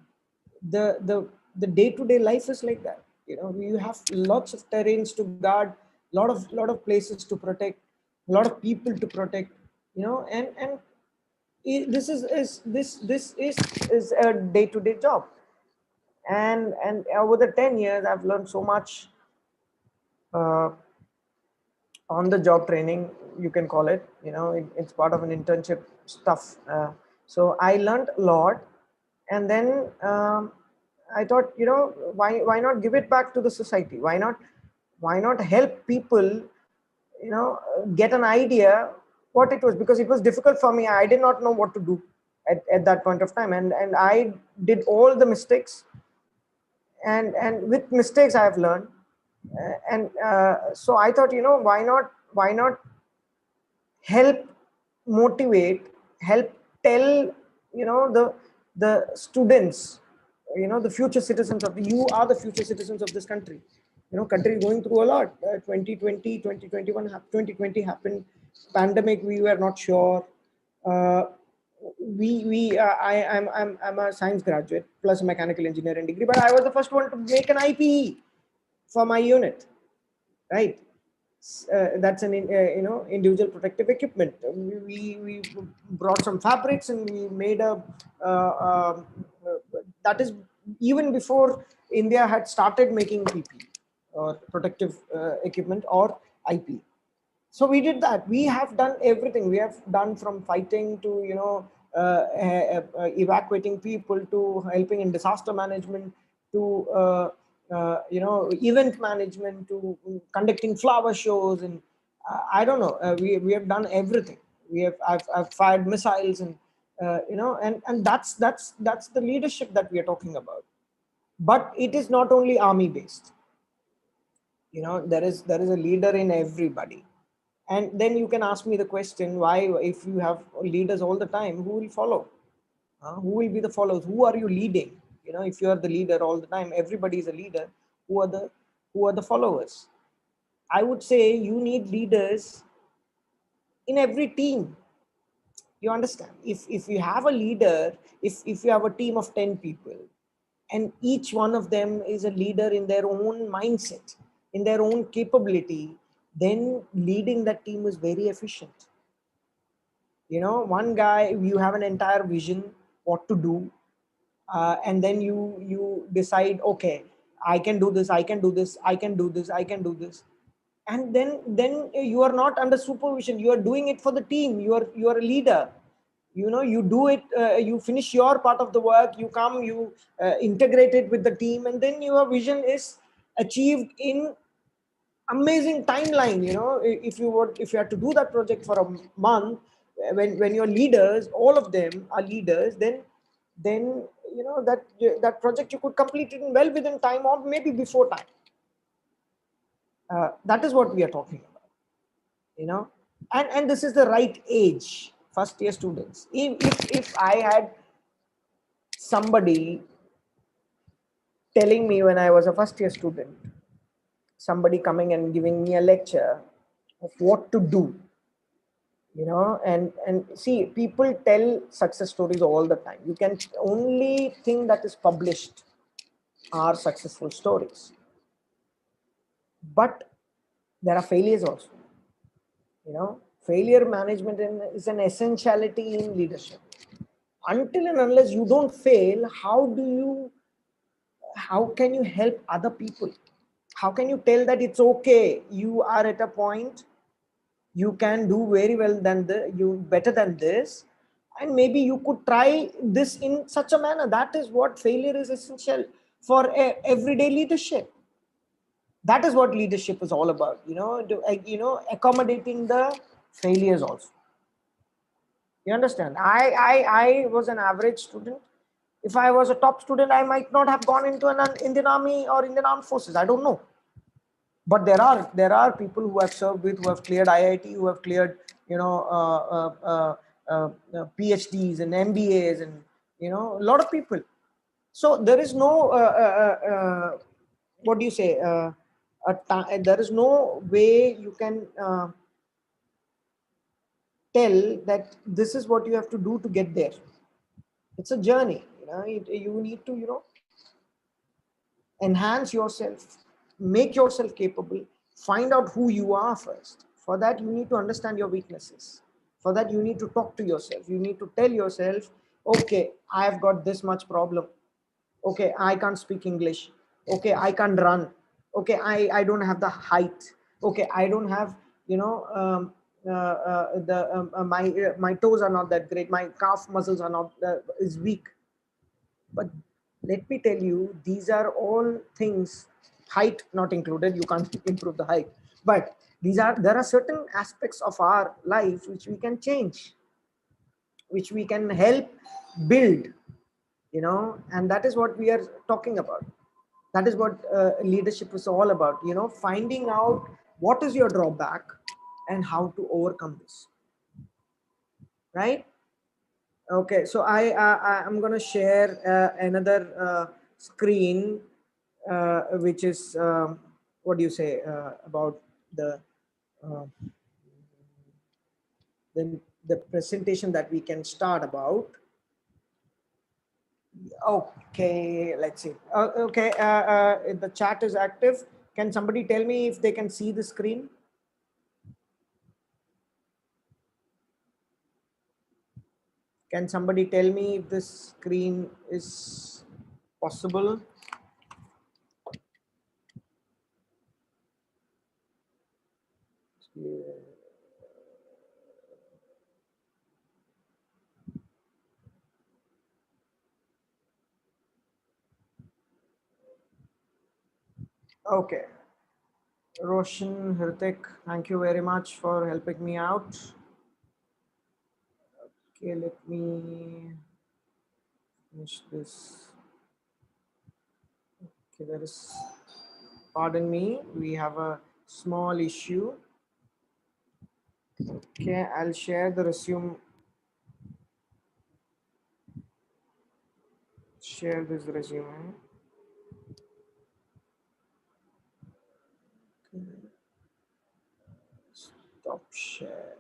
the day-to-day life is like that. You have lots of terrains to guard, lot of places to protect, a lot of people to protect, and this is a day-to-day job. And over the 10 years, I've learned so much on the job training, you can call it. It's part of an internship stuff. So I learned a lot, and then I thought, why not give it back to the society? Why not help people, get an idea what it was, because it was difficult for me. I did not know what to do at that point of time, and I did all the mistakes, and with mistakes I have learned. And so I thought, why not help motivate, help tell, the students, the future citizens you are the future citizens of this country. Country is going through a lot. 2020, 2021, 2020 happened, pandemic, we were not sure. I'm a science graduate plus mechanical engineering degree, but I was the first one to make an IPE for my unit, right? That's an individual protective equipment. We brought some fabrics and we made a that is even before India had started making PP or protective equipment or IP. So we did that. We have done everything. We have done from fighting to evacuating people, to helping in disaster management, to event management, to conducting flower shows, and I don't know. We have done everything. I've fired missiles, and and that's the leadership that we are talking about. But it is not only army based. There is a leader in everybody. And then you can ask me the question, why, if you have leaders all the time, who will follow? Who will be the followers? Who are you leading? If you are the leader all the time, everybody is a leader. Who are the followers? I would say you need leaders in every team. You understand? If you have a leader, if you have a team of 10 people, and each one of them is a leader in their own mindset, in their own capability, then leading that team is very efficient. You know, one guy, you have an entire vision what to do, and then you decide, okay, I can do this, I can do this, I can do this, I can do this, and then you are not under supervision, you are doing it for the team, you are a leader. You know, you do it, you finish your part of the work, you come, you integrate it with the team, and then your vision is achieved in amazing timeline. You know, if you had to do that project for a month, when your leaders, all of them are leaders, then you know that project you could complete it in well within time, or maybe before time. That is what we are talking about, you know. And this is the right age, first year students. If I had somebody telling me when I was a first year student, somebody coming and giving me a lecture of what to do, you know, and see, people tell success stories all the time. You can only thing that is published are successful stories, but there are failures also. You know, failure management is an essentiality in leadership. Until and unless you don't fail, how can you help other people? How can you tell that it's okay, you are at a point, you can do very well better than this, and maybe you could try this in such a manner. That is what failure is essential for everyday leadership. That is what leadership is all about, you know, accommodating the failures also. You understand? I was an average student. If I was a top student, I might not have gone into an Indian Army or Indian Armed Forces. I don't know. But there are people who have served with, who have cleared IIT, who have cleared, you know, PhDs and MBAs, and you know, a lot of people. So there is no what do you say? There is no way you can tell that this is what you have to do to get there. It's a journey. You know, you need to, you know, enhance yourself, make yourself capable, find out who you are first. For that, you need to understand your weaknesses. For that, you need to talk to yourself. You need to tell yourself, okay, I've got this much problem. Okay, I can't speak English. Okay, I can't run. Okay, I don't have the height. Okay, I don't have, you know, my toes are not that great. My calf muscles are not is weak. But let me tell you, these are all things, height not included, you can't improve the height. But there are certain aspects of our life which we can change, which we can help build, you know, and that is what we are talking about. That is what leadership is all about, you know, finding out what is your drawback and how to overcome this, right? Okay, so I'm going to share another screen, which is what do you say about the uh, the presentation that we can start about. Okay, let's see. Okay, the chat is active. Can somebody tell me if they can see the screen? Can somebody tell me if this screen is possible? Okay. Roshan, Hrithik, thank you very much for helping me out. Okay, let me finish this. Okay, there is, pardon me, we have a small issue. Okay, I'll share the resume. Share this resume. Okay. Stop share.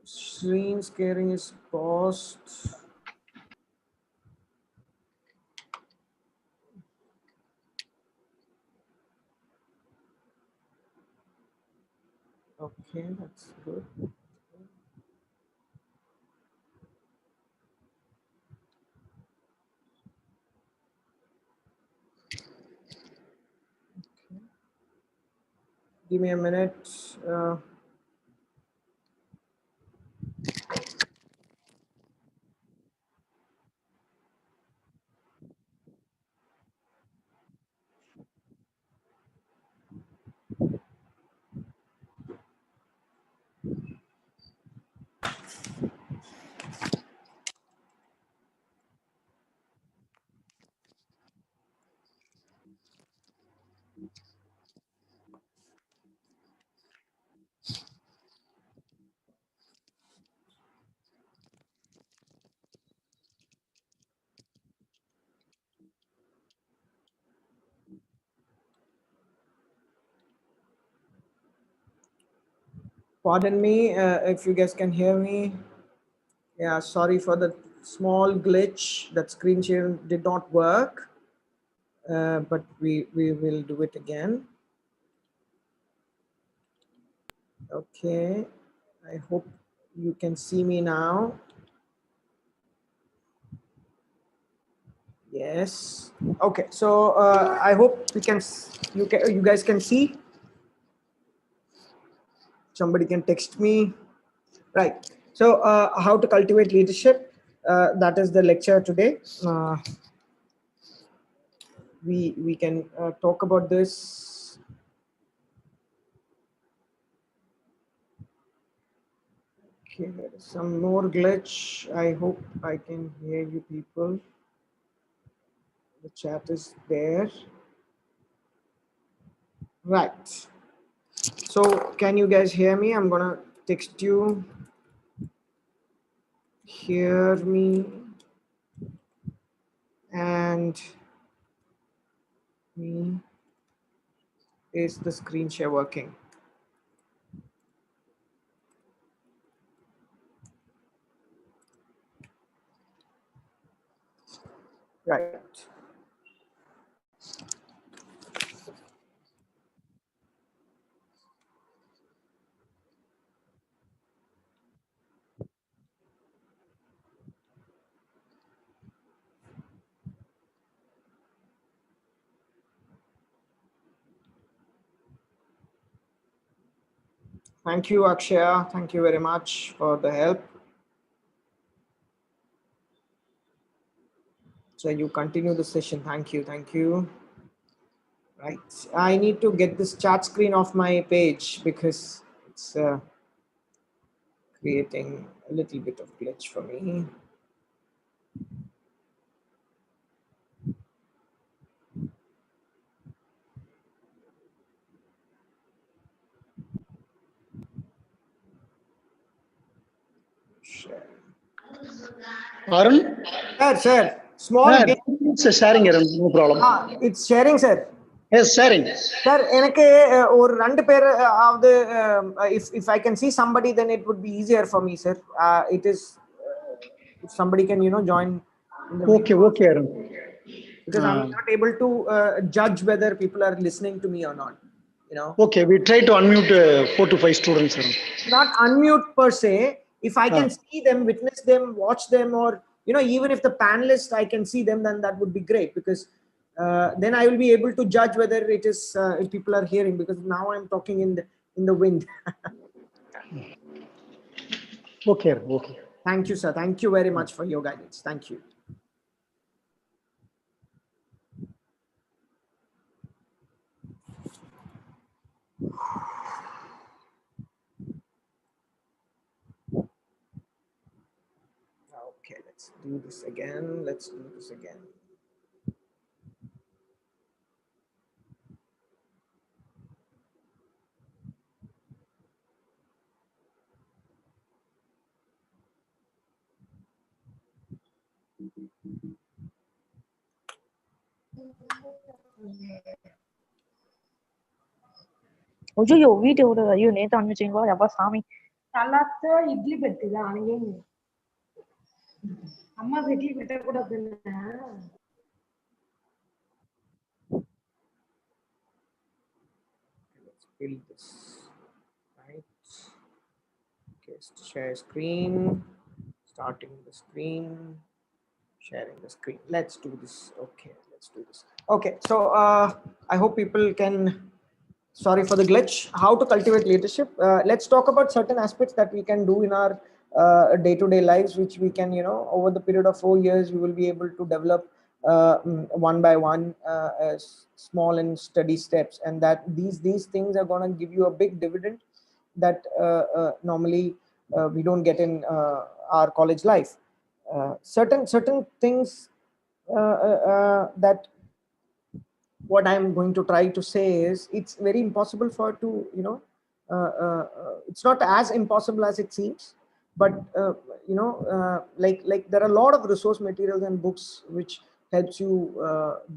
Screen sharing is paused. Okay, that's good. Okay. Give me a minute. Pardon me if you guys can hear me. Yeah, sorry for the small glitch. That screen share did not work, but we will do it again. Okay, I hope you can see me now. Yes. Okay, so I hope you guys can see. Somebody can text me. Right. So how to cultivate leadership? That is the lecture today. We can talk about this. Okay, there is some more glitch. I hope I can hear you people. The chat is there. Right. So can you guys hear me? I'm gonna text you. Hear me. And me. Is the screen share working? Right. Thank you, Akshaya. Thank you very much for the help. So you continue the session. Thank you. Thank you. Right. I need to get this chat screen off my page because it's creating a little bit of glitch for me. Arun? Sir. Small Yeah, game. it's sharing, Arun. No problem. It's sharing, sir. Yes, sharing. Sir, எனக்கு ஒரு ரெண்டு பேர் ஆவது if I can see somebody, then it would be easier for me, sir. It is if somebody can join in the Okay, video, okay, Arun. because I'm not able to judge whether people are listening to me or not. Okay, we try to unmute 4 to 5 students, Arun. Not unmute per se. If I can see them, witness them, watch them, or even if the panelists I can see them, then that would be great, because then I will be able to judge whether it is if people are hearing, because now I'm talking in the wind. Okay, okay. Thank you, sir. Thank you very much for your guidance. Thank you. Okay, let's do this again. అయ్యో video అయ్యో నేను అన్ను చేయంగా అబ్బా స్వామి తలతో ఇడ్లీ పెట్టిదా అని అమ్మ ఇడ్లీ పెట్టకూడదు. Let's build this. right. Okay, share screen, starting the screen, sharing the screen. Let's do this. Okay, let's do this. Okay, so I hope people can, sorry for the glitch, how to cultivate leadership. Let's talk about certain aspects that we can do in our day-to-day lives, which we can, over the period of 4 years, we will be able to develop one by one, as small and steady steps, and that these things are going to give you a big dividend that normally we don't get in our college life. Certain things that what I'm going to try to say is, it's very impossible for to, it's not as impossible as it seems, but like there are a lot of resource materials and books which helps you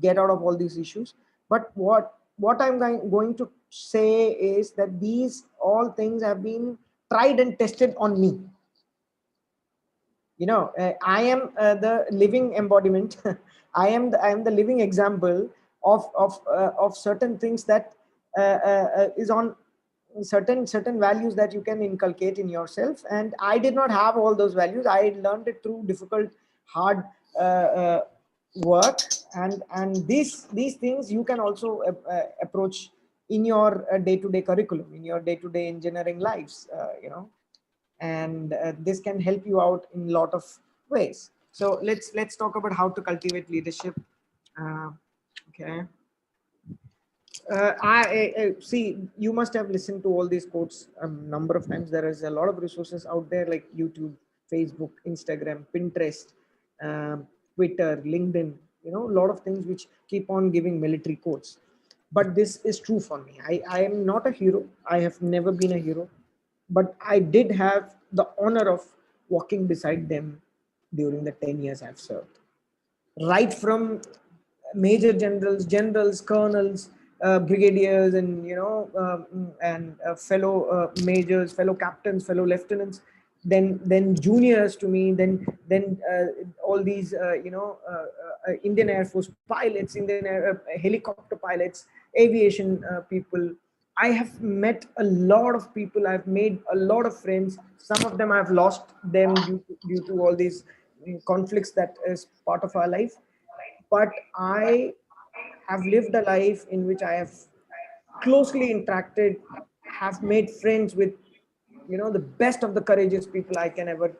get out of all these issues. But what I'm going to say is that these all things have been tried and tested on me. I am the living embodiment. I am the living example of certain things that is on certain values that you can inculcate in yourself, and I did not have all those values. I learned it through difficult, hard work, and these things you can also approach in your day-to-day curriculum, in your day-to-day engineering lives, and this can help you out in a lot of ways. So let's talk about how to cultivate leadership. Okay. I see, you must have listened to all these quotes a number of times. There is a lot of resources out there like YouTube, Facebook, Instagram, Pinterest, Twitter, LinkedIn, a lot of things which keep on giving military quotes. But this is true for me. I am not a hero. I have never been a hero, but I did have the honor of walking beside them during the 10 years I've served. Right from major generals, colonels, brigadiers, and fellow majors, fellow captains, fellow lieutenants, then juniors to me, then all these Indian Air Force pilots, helicopter pilots, aviation people. I have met a lot of people. I've made a lot of friends. Some of them I've lost them due to all these conflicts that is part of our life. But I have lived a life in which I have closely interacted, have made friends with, the best of the courageous people I can ever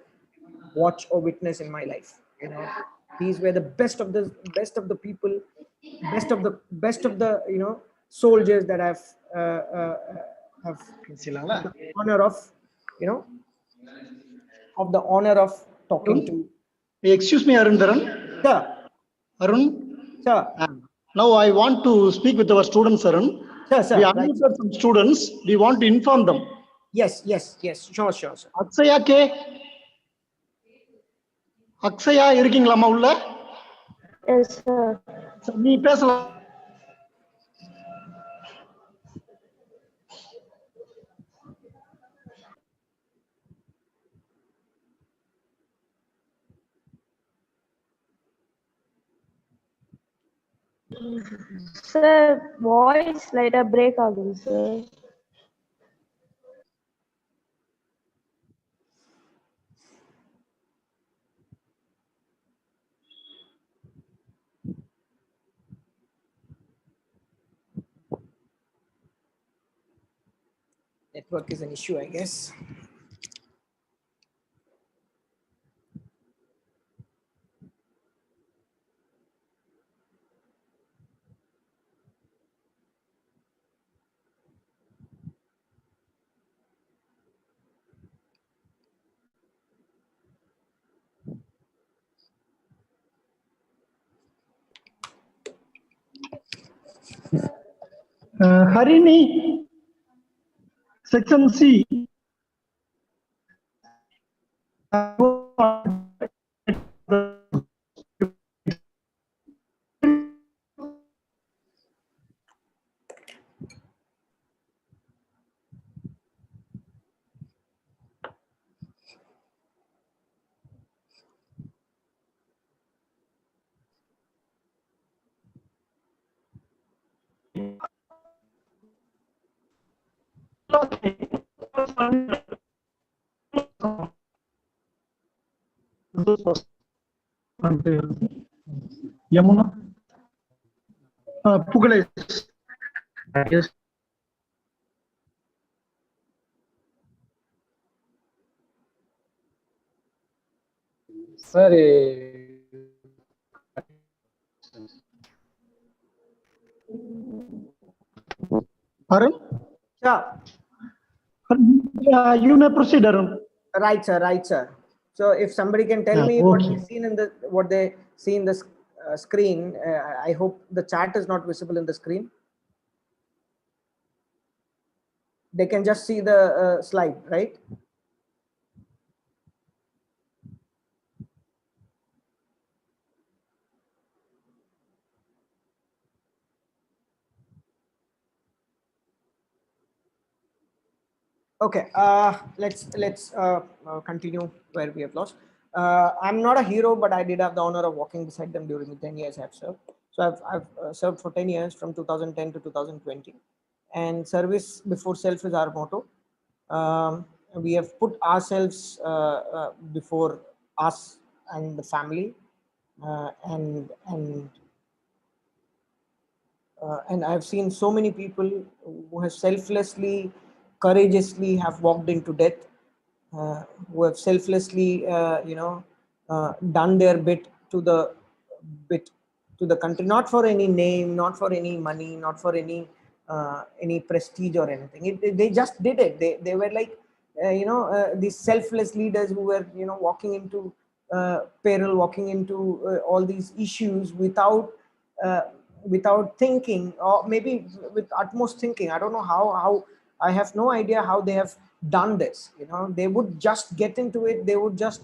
watch or witness in my life. These were the best of the people, best of the soldiers that I've have the honor of, of the honor of talking to. Excuse me, Arundaran. Sir. Arun. Sir. Now I want to speak with our students, Arun. Sir. We unmuted some students. We want to inform them. Yes. Sure, sir. Aksaya K. Aksaya இருக்கீங்களாமா உள்ள? Yes, sir. நீ பேசலாம். Sir, voice lighter break ஆகுது sir. Network is an issue, I guess. Harini, section C. Yamuna. Pugale. Sir, Arun? Yeah. You may proceed, Arun. Right, sir. Right, sir. So if somebody can tell me what Okay. they seen in the what they see in the screen, I hope the chat is not visible in the screen. They can just see the slide, right? Okay, let's continue where we have lost. I'm not a hero, but I did have the honor of walking beside them during the 10 years I've served. So I've served for 10 years from 2010 to 2020, and service before self is our motto. We have put ourselves before us and the family, and I've seen so many people who have selflessly, courageously have walked into death, who have selflessly, done their bit to the country, not for any name, not for any money, not for any prestige or anything. They just did it. They were like, these selfless leaders who were, walking into peril, walking into all these issues without thinking, or maybe with utmost thinking. I don't know how I have no idea how they have done this. They would just get into it. They would just,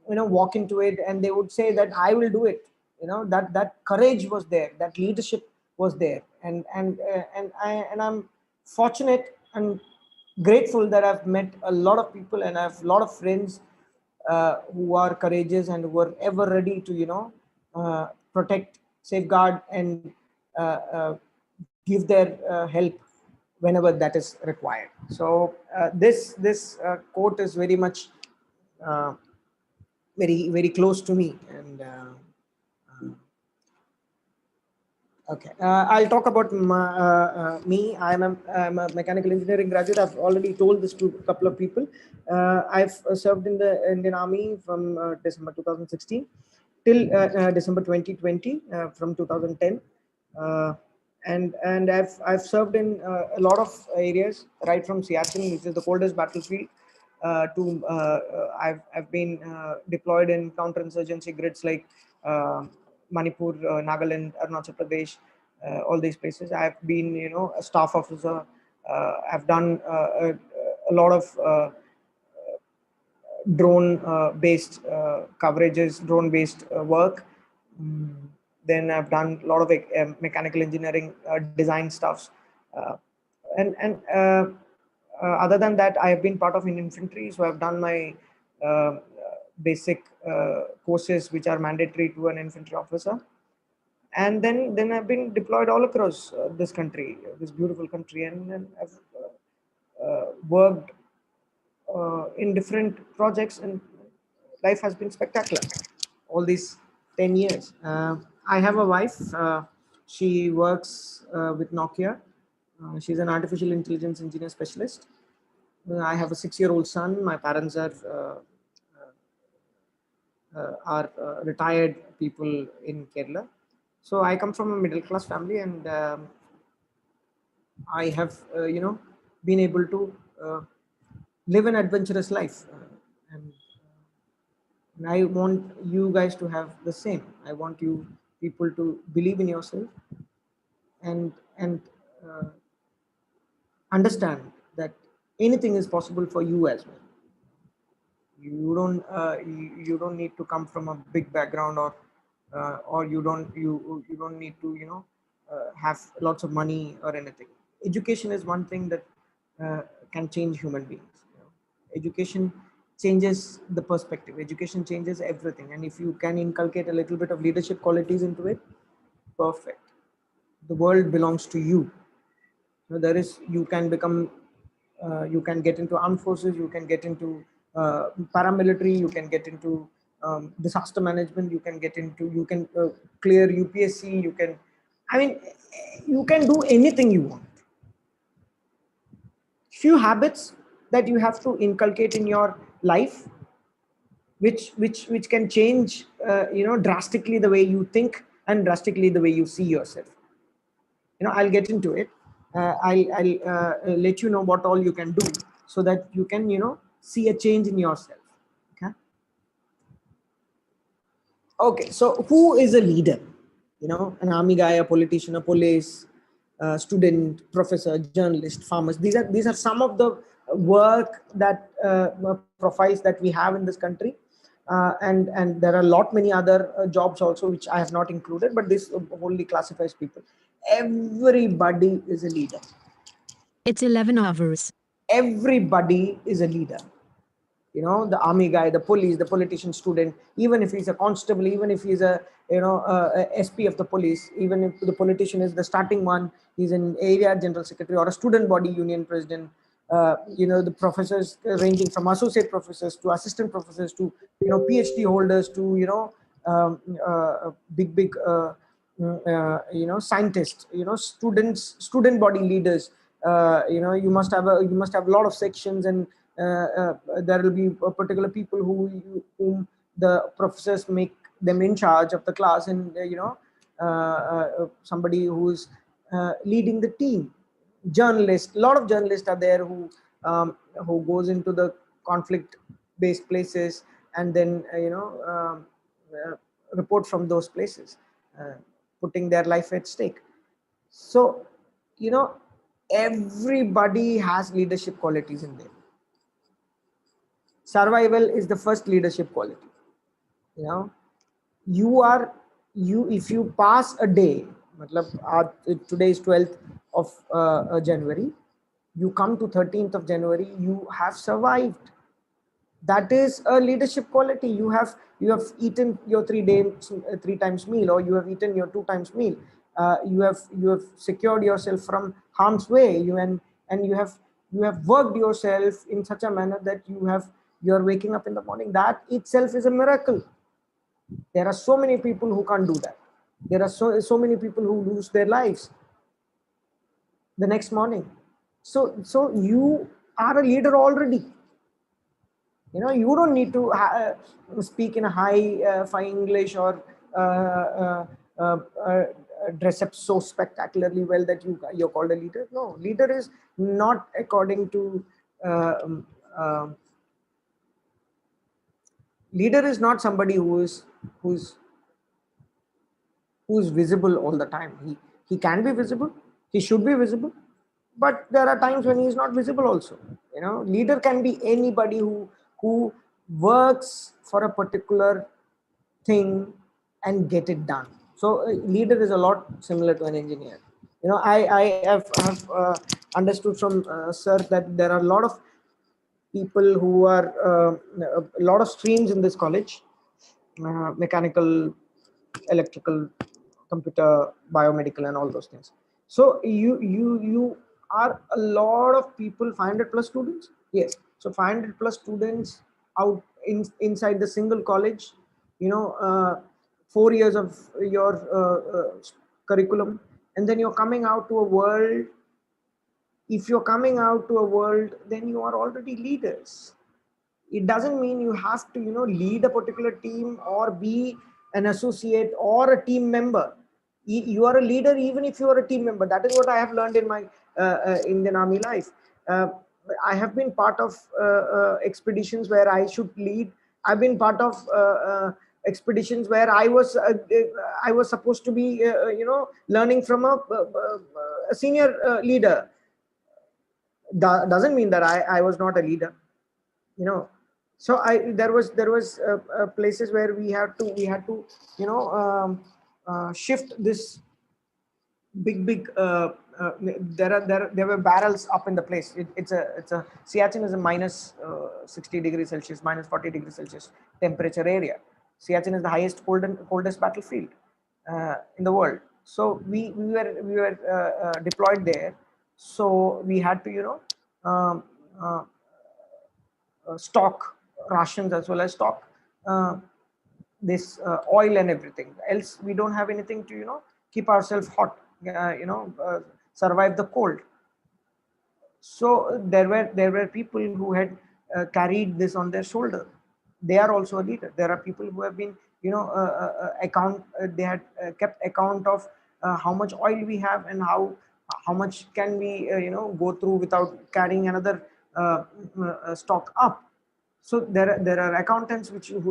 walk into it, and they would say that I will do it. That courage was there, that leadership was there, and I'm fortunate and grateful that I've met a lot of people, and I have a lot of friends who are courageous and who are ever ready to, protect, safeguard, and give their help whenever that is required. So this quote is very much very close to me, and okay, I'll talk about me. I'm a mechanical engineering graduate. I've already told this to a couple of people. I've served in the Indian Army from December 2016 till December 2020, from 2010. And I've served in a lot of areas, right from Siachen, which is the coldest battlefield, to I've been deployed in counterinsurgency grids like Manipur, Nagaland, Arunachal Pradesh, all these places. I've been, a staff officer. I've done a lot of drone based coverages, drone based work. Then I've done a lot of mechanical engineering design stuffs, and other than that, I have been part of an infantry. So I've done my basic courses which are mandatory to an infantry officer, and then I've been deployed all across this country, this beautiful country, and I've worked in different projects, and life has been spectacular all these 10 years. I have a wife. She works with Nokia. She's an artificial intelligence engineer specialist. I have a 6-year-old son. My parents are retired people in Kerala. So I come from a middle class family, and I have, been able to live an adventurous life. And I want you guys to have the same. I want you people to believe in yourself, and understand that anything is possible for you as well. You don't need to come from a big background, or you don't need to, have lots of money or anything. Education is one thing that can change human beings. Education changes the perspective. Education changes everything, and if you can inculcate a little bit of leadership qualities into it, perfect. The world belongs to you. You can become You can get into armed forces, you can get into paramilitary, you can get into disaster management, you can get into, you can clear UPSC, you can, I mean, you can do anything you want. Few habits that you have to inculcate in your life, which can change drastically the way you think and drastically the way you see yourself. I'll get into it. I'll let you know what all you can do so that you can see a change in yourself. Okay, so who is a leader? An army guy, a politician, a police, student, professor, journalist, farmers. These are some of the work that profiles that we have in this country, and there are a lot many other jobs also which I have not included, but this only classifies people. Everybody is a leader. It's 11 hours. Everybody is a leader. The army guy, the police, the politician, student, even if he's a constable, even if he's a SP of the police, even if the politician is the starting one, he's an area general secretary or a student body union president, the professors ranging from associate professors to assistant professors to PhD holders to big scientists, student body leaders. You must have a lot of sections, and there will be particular people whom the professors make them in charge of the class, and somebody who is leading the team. Journalists, a lot of journalists are there who goes into the conflict based places and then report from those places, putting their life at stake. So everybody has leadership qualities in them. Survival is the first leadership quality. If you pass a day, today is 12th of January, you come to 13th of January, you have survived. That is a leadership quality. You have eaten your 3 times meal, or you have eaten your 2 times meal. You have secured yourself from harm's way. You have worked yourself in such a manner that you're waking up in the morning. That itself is a miracle. There are so many people who can't do that. There are so many people who lose their lives the next morning. So you are a leader already. You don't need to speak in a fine English or dress up so spectacularly well that you're called a leader. No, leader is not according to leader is not somebody who's visible all the time. He can be visible, he should be visible, but there are times when he is not visible also. Leader can be anybody who works for a particular thing and get it done. So leader is a lot similar to an engineer. I have understood from sir that there are a lot of people who are a lot of streams in this college: mechanical, electrical, computer, biomedical, and all those things. So you are a lot of people, 500 plus students. Yes, so 500 plus students out inside the single college. 4 years of your curriculum, and then you're coming out to a world. If you're coming out to a world, then you are already leaders. It doesn't mean you have to lead a particular team or be an associate or a team member. You are a leader even if you are a team member. That is what I have learned in my Indian Army life. I have been part of expeditions where I should lead. I've been part of expeditions where I was supposed to be learning from a senior leader. Doesn't mean that I was not a leader. So there was places where we had to shift this big there were barrels up in the place. It's a Siachen is a minus 60 degrees Celsius, minus 40 degrees Celsius temperature area. Siachen is the highest coldest battlefield in the world. So we were deployed there. So we had to um, uh, stock rations as well as stock this oil and everything. Else we don't have anything to keep ourselves hot, survive the cold. So there were people who had carried this on their shoulder. They are also a leader. There are people who have been they had kept account of how much oil we have and how much can we go through without carrying another stock up. So there are accountants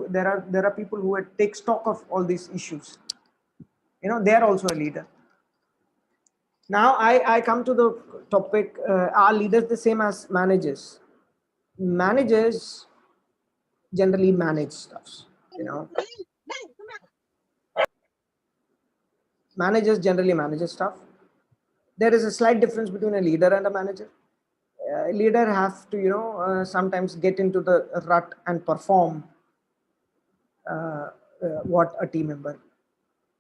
there are people who take stock of all these issues. They are also a leader. Now I come to the topic. Are leaders the same as managers? Managers generally manage stuff. Managers generally manage stuff. There is a slight difference between a leader and a manager. A leader have to sometimes get into the rut and perform what a team member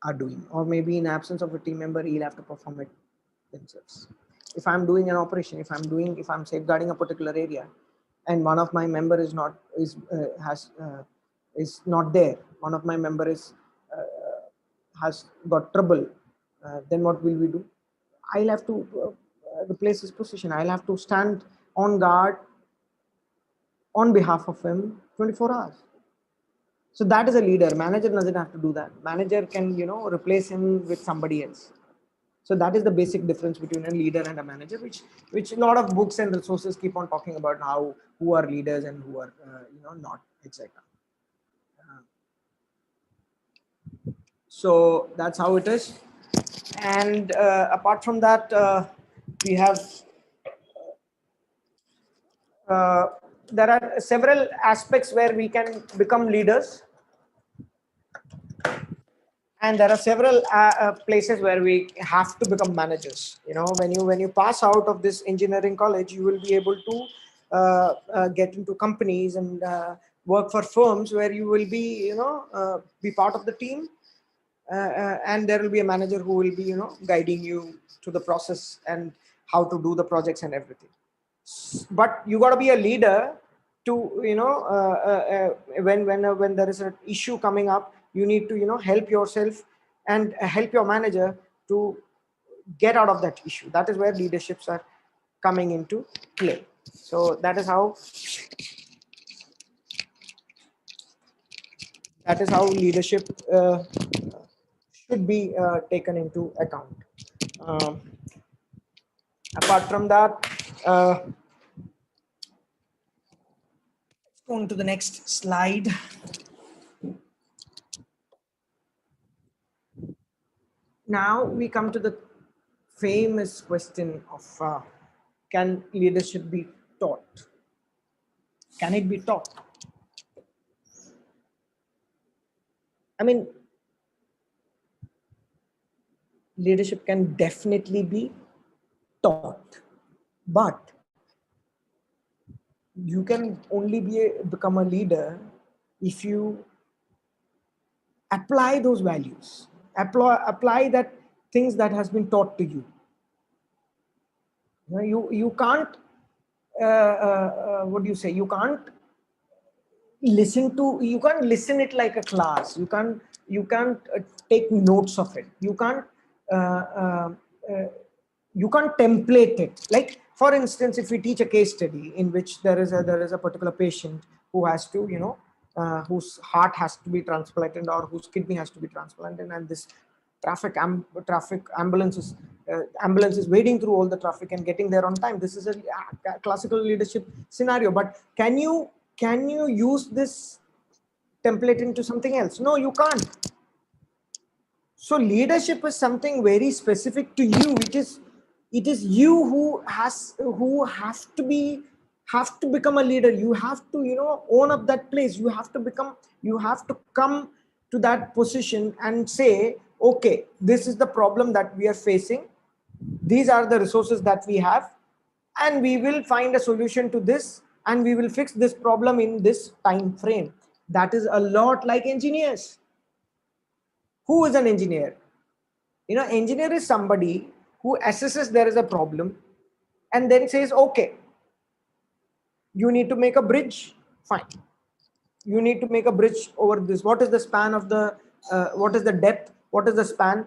are doing, or maybe in absence of a team member he'll have to perform it themselves. If I'm doing an operation, if I'm safeguarding a particular area and one of my member is not there, one of my member has got trouble, then what will we do? I'll have to replace his position. I'll have to stand on guard on behalf of him 24 hours. So that is a leader. Manager doesn't have to do that. Manager can, replace him with somebody else. So that is the basic difference between a leader and a manager, which a lot of books and resources keep on talking about who are leaders and who are, not, etc. So that's how it is. And apart from that, we have there are several aspects where we can become leaders, and there are several places where we have to become managers. When you pass out of this engineering college, you will be able to get into companies and work for firms where you will be be part of the team, and there will be a manager who will be guiding you to the process and how to do the projects and everything. But you got to be a leader to when there is an issue coming up, you need to help yourself and help your manager to get out of that issue. That is where leaderships are coming into play. So that is how leadership should be taken into account. Apart from that, let's go on to the next slide. Now we come to the famous question of can leadership be taught? Can it be taught? I mean, leadership can definitely be taught, but you can only become a leader if you apply those values, apply that things that has been taught to you. You can't what do you say? You can't listen it like a class. You can't take notes of it. You can't template it. Like, for instance, if we teach a case study in which there is a particular patient who has to whose heart has to be transplanted or whose kidney has to be transplanted, and this traffic ambulance is wading through all the traffic and getting there on time. This is a classical leadership scenario. But can you use this template into something else? No, you can't. So leadership is something very specific to you. It is you who have to become a leader. You have to own up that place. You have to come to that position and say, okay, this is the problem that we are facing. These are the resources that we have, and we will find a solution to this, and we will fix this problem in this time frame. That is a lot like engineers. Who is an engineer? Engineer is somebody who assesses there is a problem and then says, okay, You need to make a bridge. Fine. You need to make a bridge over this. What is the span of the, what is the depth? What is the span?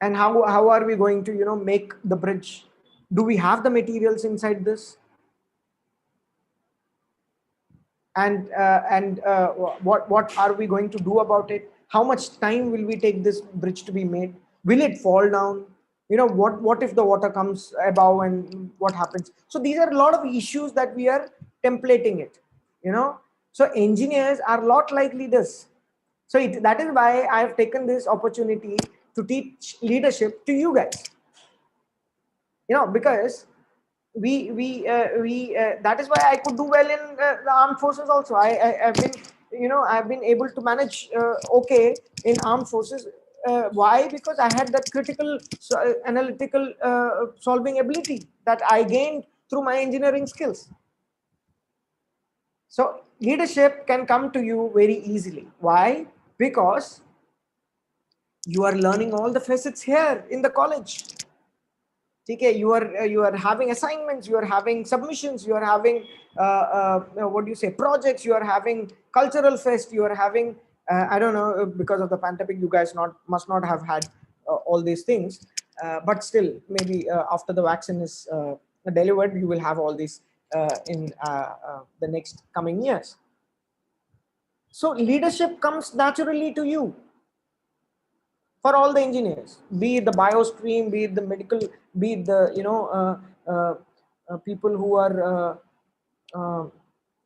And how are we going to, make the bridge? Do we have the materials inside this? And what are we going to do about it? How much time will we take this bridge to be made? Will it fall down? What if the water comes above, and what happens? So these are a lot of issues that we are templating it. So engineers are a lot like leaders. So that is why I have taken this opportunity to teach leadership to you guys. Because that is why I could do well in the armed forces also. I've been, I've been able to manage okay in armed forces. Why? Because I had that critical analytical solving ability that I gained through my engineering skills. So leadership can come to you very easily. Why? Because you are learning all the facets here in the college. Okay, you are having assignments, you are having submissions, you are having what do you say, projects, you are having cultural fest, you are having I don't know, because of the pandemic you guys must not have had all these things, but still maybe after the vaccine is delivered, you will have all these in the next coming years. So leadership comes naturally to you. For all the engineers, be it the bio stream, be it the medical, be it the people who are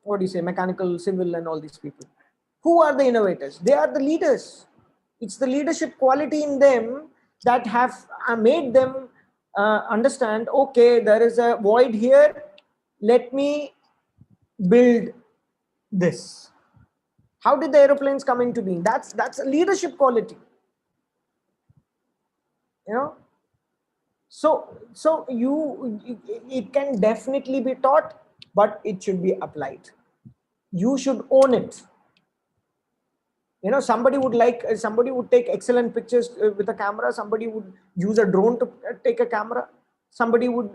what do you say, mechanical, civil, and all these people. Who are the innovators? They are the leaders. It's the leadership quality in them that have made them understand, okay, there is a void here, let me build this. How did the aeroplanes come into being? That's a leadership quality. So it can definitely be taught, but it should be applied. You should own it. Somebody would take excellent pictures with a camera. Somebody would use a drone to take a camera. Somebody would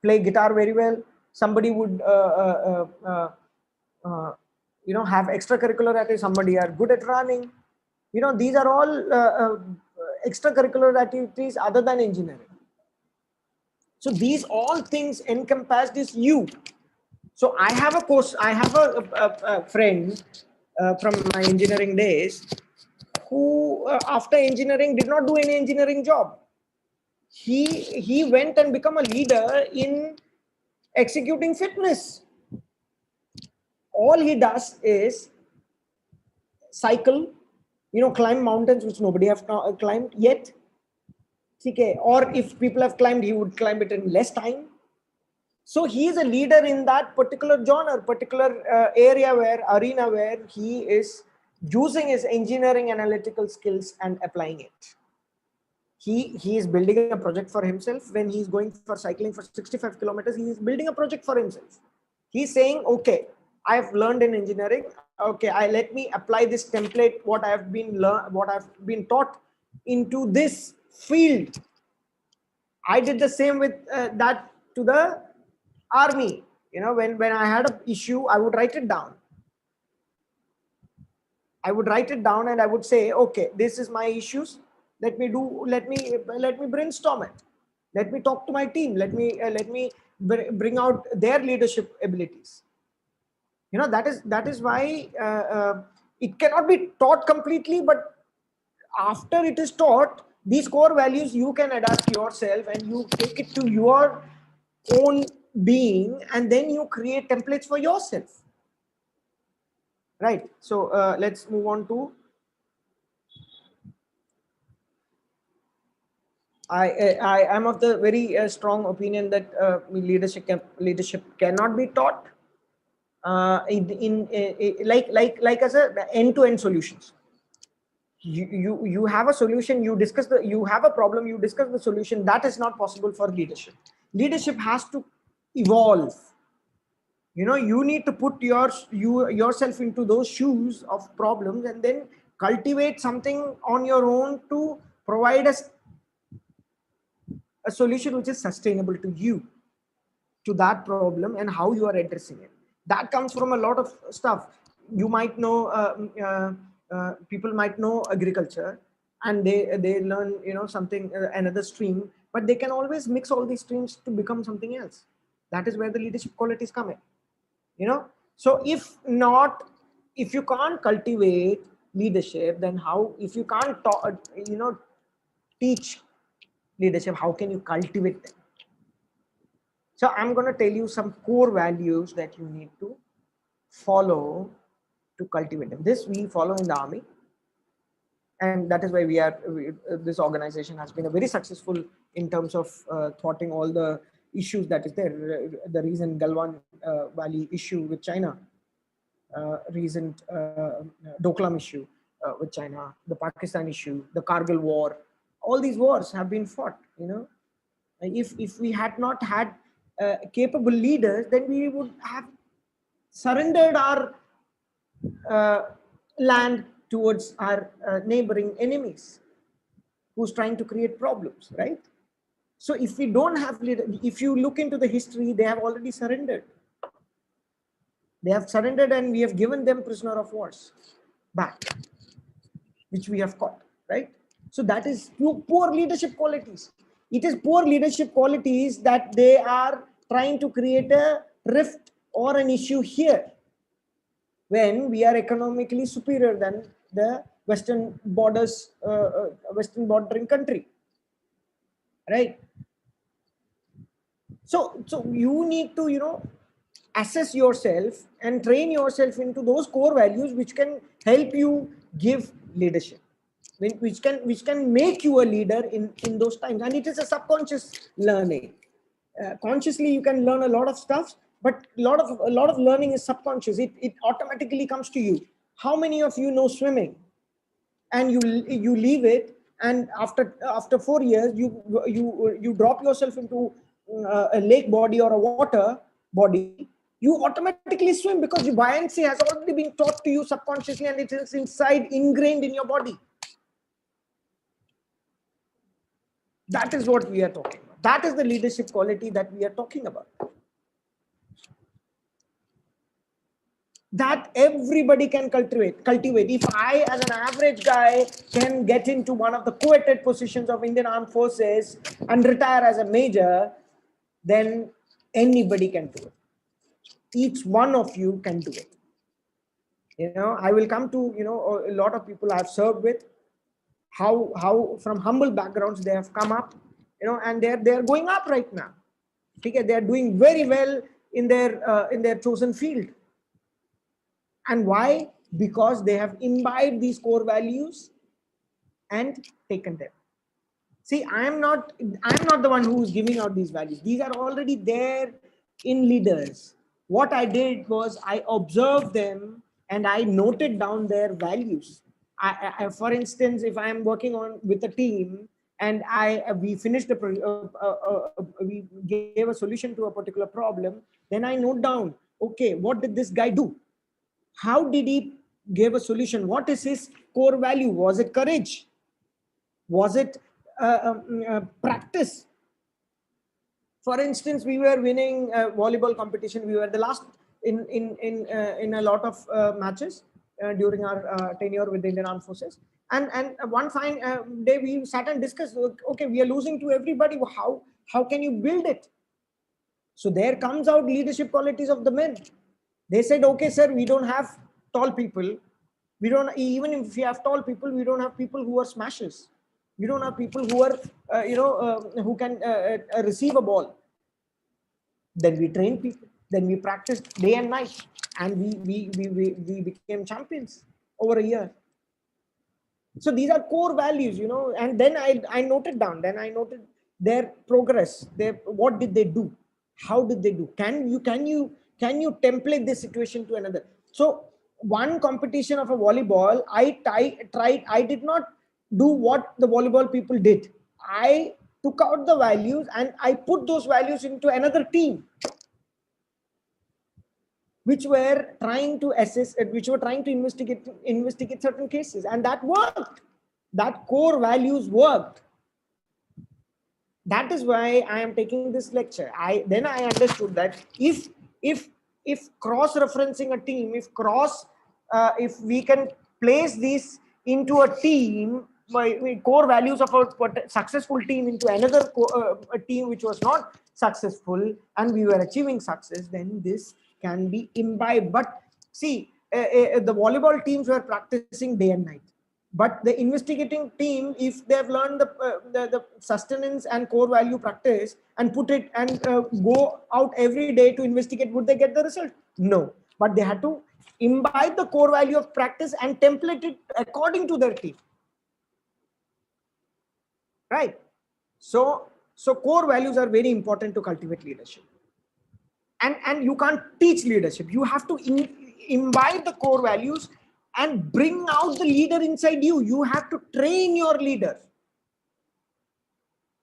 play guitar very well. Somebody would have extracurricular activities. Somebody are good at running. These are all extracurricular activities other than engineering. So these all things encompass this you. So I have a friend from my engineering days who after engineering did not do any engineering job. He went and become a leader in executing fitness. All he does is cycle, climb mountains which nobody have climbed yet. Okay. Or if people have climbed, he would climb it in less time. So he is a leader in that particular genre, particular arena where he is using his engineering analytical skills and applying it. He is building a project for himself. When he's going for cycling for 65 kilometers, he is building a project for himself. He's saying, okay, I've learned in engineering. Okay, let me apply this template, what I've been taught into this field. I did the same with that to the army. When I had an issue, I would write it down. And I would say, okay, this is my issues. Let me brainstorm it. Let me talk to my team. Let me bring out their leadership abilities. That is why it cannot be taught completely, but after it is taught, these core values you can adapt yourself and you take it to your own being, and then you create templates for yourself. Right. So let's move on to I am of the very strong opinion that leadership cannot be taught like as a end-to-end solutions. You have a solution, you have a problem, you discuss the solution. That is not possible for leadership. Leadership has to evolve. You need to put yourself into those shoes of problems and then cultivate something on your own to provide us a solution which is sustainable to you. to that problem and how you are addressing it. That comes from a lot of stuff. You might know, people might know agriculture, and they learn, you know, something, another stream, but they can always mix all these streams to become something else. That is where the leadership qualities come in, you know. So if you can't cultivate leadership, then how, if you can't you know, teach leadership, how can you cultivate them? So I'm going to tell you some core values that you need to follow to cultivate them. This we follow in the army, and that is why this organization has been a very successful in terms of thwarting all the issues that is there. The recent Galwan Valley issue with China, recent Doklam issue with China, the Pakistan issue, the Kargil war, all these wars have been fought, you know. If we had not had capable leaders, then we would have surrendered our land towards our neighboring enemies who's trying to create problems, right? So if we don't have leaders, if you look into the history, they have already surrendered. They have surrendered, and we have given them prisoner of wars back, which we have caught, right? So that is poor leadership qualities. It is poor leadership qualities that they are trying to create a rift or an issue here, when we are economically superior than the Western bordering country, right? So you need to, you know, assess yourself and train yourself into those core values which can help you give leadership, which can make you a leader in those times. And it is a subconscious learning. Consciously you can learn a lot of stuff, but a lot of learning is subconscious. It automatically comes to you. How many of you know swimming, and you leave it, and after 4 years you drop yourself into a lake body or a water body, you automatically swim because your buoyancy has already been taught to you subconsciously, and it is inside, ingrained in your body. That is what we are talking about. That is the leadership quality that we are talking about. That everybody can cultivate. If I, as an average guy, can get into one of the coveted positions of Indian Armed Forces and retire as a major, then anybody can do it. Each one of you can do it. You know, I will come to, you know, a lot of people I've served with, how from humble backgrounds they have come up, you know, and they're going up right now. Okay, they are doing very well in their chosen field. And why? Because they have imbibed these core values and taken them. See, I'm not the one who's giving out these values. These are already there in leaders. What I did was I observed them and I noted down their values. For instance, if I am working with a team and we finished we gave a solution to a particular problem, then I note down, okay, what did this guy do? How did he give a solution? What is his core value? Was it courage? Was it practice? For instance, we were winning a volleyball competition. We were the last in a lot of matches during our tenure with the Indian Armed Forces. And one fine day we sat and discussed, okay, we are losing to everybody. How can you build it? So there comes out leadership qualities of the men. They said, okay, sir, we don't have tall people. We don't, even if we have tall people, we don't have people who are smashers. We don't have people who are, who can receive a ball. Then we train people. Then we practiced day and night, and we became champions over a year. So these are core values, you know. And then I noted down. Then I noted their progress. What did they do? How did they do? Can you template this situation to another? So one competition of a volleyball, I tried. I did not do what the volleyball people did. I took out the values and I put those values into another team, which were trying to assess, which were trying to investigate certain cases, and that worked. That core values worked. That is why I am taking this lecture. Then I understood that if cross referencing a team, if we can place this into a team, by core values of a successful team into another a team which was not successful, and we were achieving success, then this can be imbibed. But see, the volleyball teams were practicing day and night. But the investigating team, if they have learned the sustenance and core value practice and put it and go out every day to investigate, would they get the result? No. But they had to imbibe the core value of practice and template it according to their team. Right? So core values are very important to cultivate leadership. And you can't teach leadership. You have to imbibe the core values and bring out the leader inside you. You have to train your leader.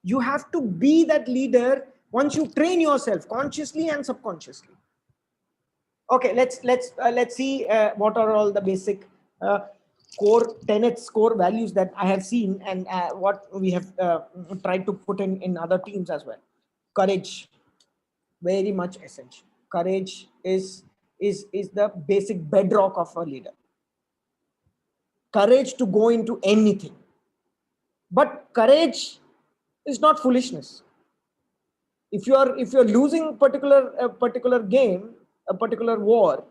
You have to be that leader once you train yourself consciously and subconsciously. Okay, let's see what are all the basic core tenets, core values that I have seen, and what we have tried to put in other teams as well. Courage, very much essential. Courage is the basic bedrock of a leader. Courage to go into anything. But courage is not foolishness. If you're losing a particular game, a particular war,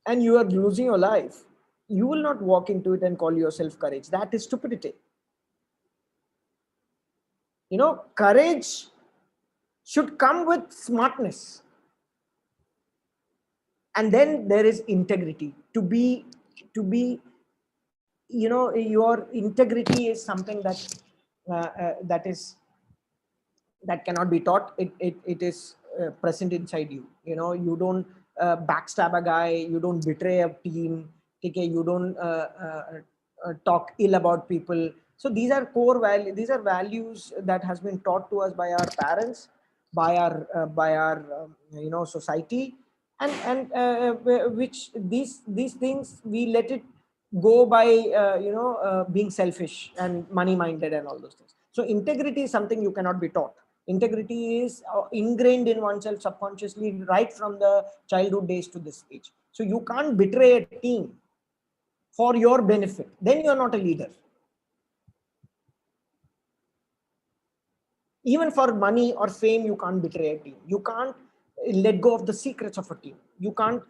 and you are losing your life, you will not walk into it and call yourself courage. That is stupidity. You know, courage should come with smartness. And then there is integrity. To be, you know, your integrity is something that that cannot be taught. It is present inside you. You know, you don't backstab a guy, you don't betray a team, okay, you don't talk ill about people. So these are core values. These are values that has been taught to us by our parents, by our you know, society, and which these things we let it go by you know, being selfish and money minded and all those things. So integrity is something you cannot be taught. Integrity is ingrained in oneself subconsciously right from the childhood days to this age. So you can't betray a team for your benefit. Then you're not a leader. Even for money or fame, you can't betray a team. You can't let go of the secrets of a team. You can't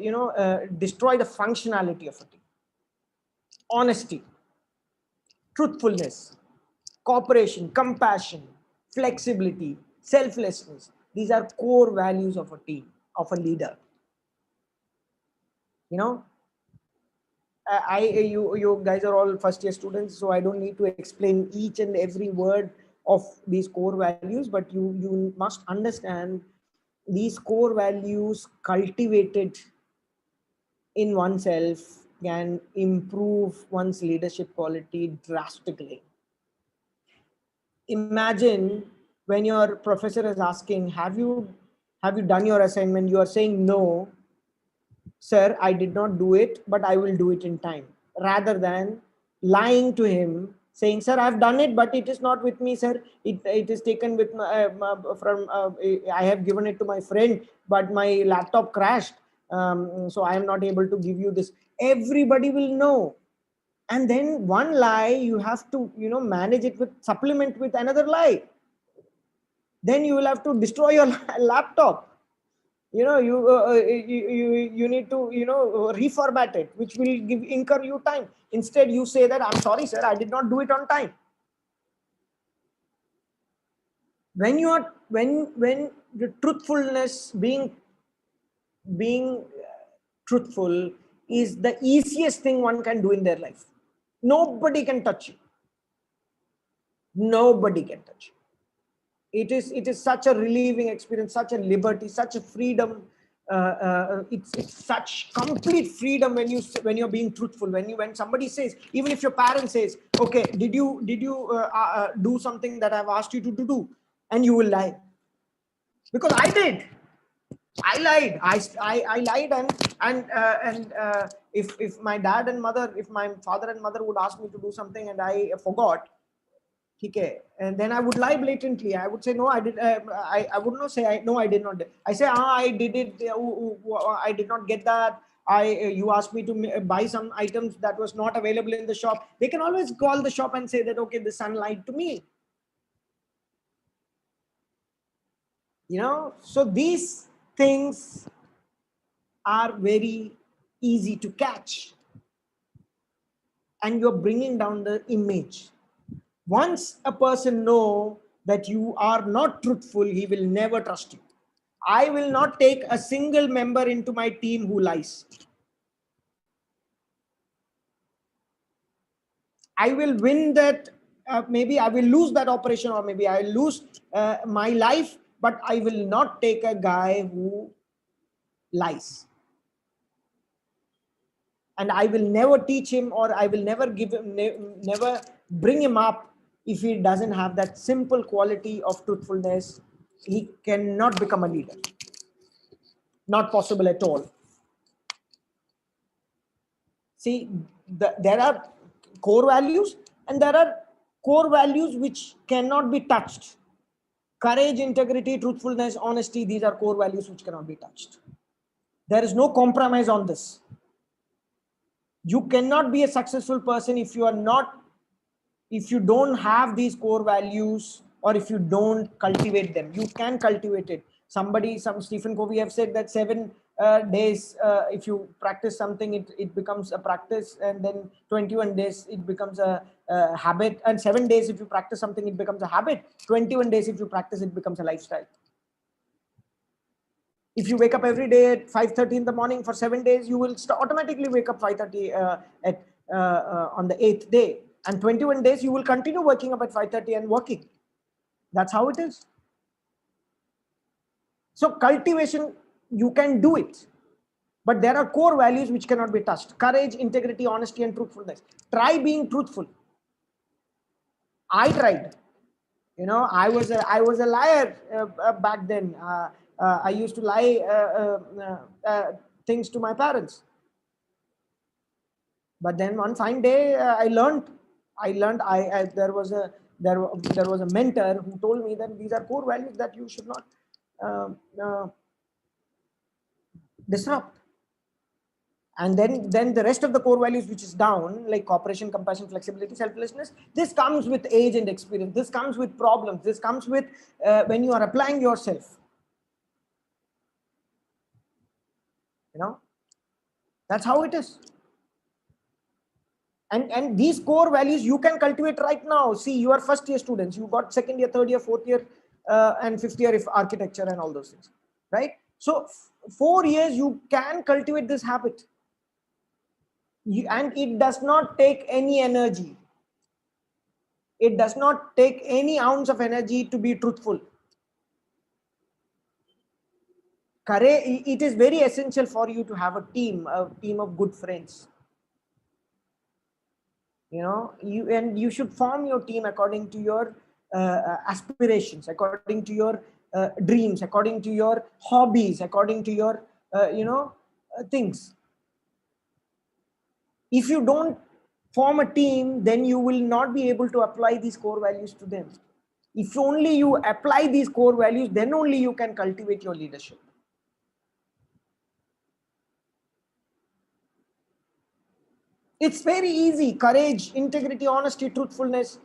you know, destroy the functionality of a team. Honesty, truthfulness, cooperation, compassion, flexibility, selflessness. These are core values of a team, of a leader. You know, you guys are all first year students, so I don't need to explain each and every word of these core values, but you must understand these core values cultivated in oneself can improve one's leadership quality drastically. Imagine when your professor is asking, have you done your assignment? You are saying, no, sir, I did not do it, but I will do it in time. Rather than lying to him, saying, sir, I've done it, but it is not with me, sir. It is taken with my, I have given it to my friend, but my laptop crashed. So I am not able to give you this. Everybody will know. And then one lie, you have to, you know, manage it with, supplement with another lie. Then you will have to destroy your laptop. You know, you need to, you know, reformat it, which will incur you time. Instead, you say that, I'm sorry, sir, I did not do it on time. When you are, when the truthfulness, being truthful is the easiest thing one can do in their life. Nobody can touch you. Nobody can touch you. It is such a relieving experience, such a liberty, such a freedom. It's such complete freedom when you're being truthful. When somebody says, even if your parent says, okay, did you do something that I've asked you to do, and you will lie, because I did. I lied. I lied, and if my dad and mother, if my father and mother would ask me to do something and I forgot, Okay, and then I would lie blatantly. I would say no, I did. I would not say no, I did not. I say I did it. I did not get that. You asked me to buy some items that was not available in the shop. They can always call the shop and say that okay, the son lied to me. You know, so these things are very easy to catch, and you're bringing down the image. Once a person know that you are not truthful, he will never trust you. I will not take a single member into my team who lies. I will win that, maybe I will lose that operation, or maybe I will lose my life, but I will not take a guy who lies. And I will never teach him, or I will never give him, never bring him up if he doesn't have that simple quality of truthfulness. He cannot become a leader. Not possible at all. See, there are core values, and there are core values which cannot be touched. Courage, integrity, truthfulness, honesty, these are core values which cannot be touched. There is no compromise on this. You cannot be a successful person if you don't have these core values, or if you don't cultivate them. You can cultivate it. Some Stephen Covey have said that 7 days, if you practice something, it becomes a practice, and then 21 days it becomes a habit, and 7 days if you practice something, it becomes a habit. 21 days if you practice, it becomes a lifestyle. If you wake up every day at 5:30 in the morning for 7 days, you will automatically wake up 5:30 on the 8th day. And 21 days, you will continue waking up at 5:30 and working. That's how it is. So cultivation, you can do it. But there are core values which cannot be touched. Courage, integrity, honesty, and truthfulness. Try being truthful. I tried. You know, I was a liar back then. I used to lie things to my parents. But then one fine day, I learned. There was a mentor who told me that these are core values that you should not disrupt. And then the rest of the core values, which is down, like cooperation, compassion, flexibility, selflessness, this comes with age and experience. This comes with problems. This comes with when you are applying yourself. You know, that's how it is. And these core values you can cultivate right now. See, you are first year students. You got second year, third year, fourth year, and fifth year if architecture and all those things, right? So 4 years you can cultivate this habit. And it does not take any energy. It does not take any ounce of energy to be truthful. It is very essential for you to have a team of good friends. You know, you should form your team according to your aspirations, according to your dreams, according to your hobbies, according to your things. If you don't form a team, then you will not be able to apply these core values to them. If only you apply these core values, then only you can cultivate your leadership. It's very easy. Courage, integrity, honesty, truthfulness.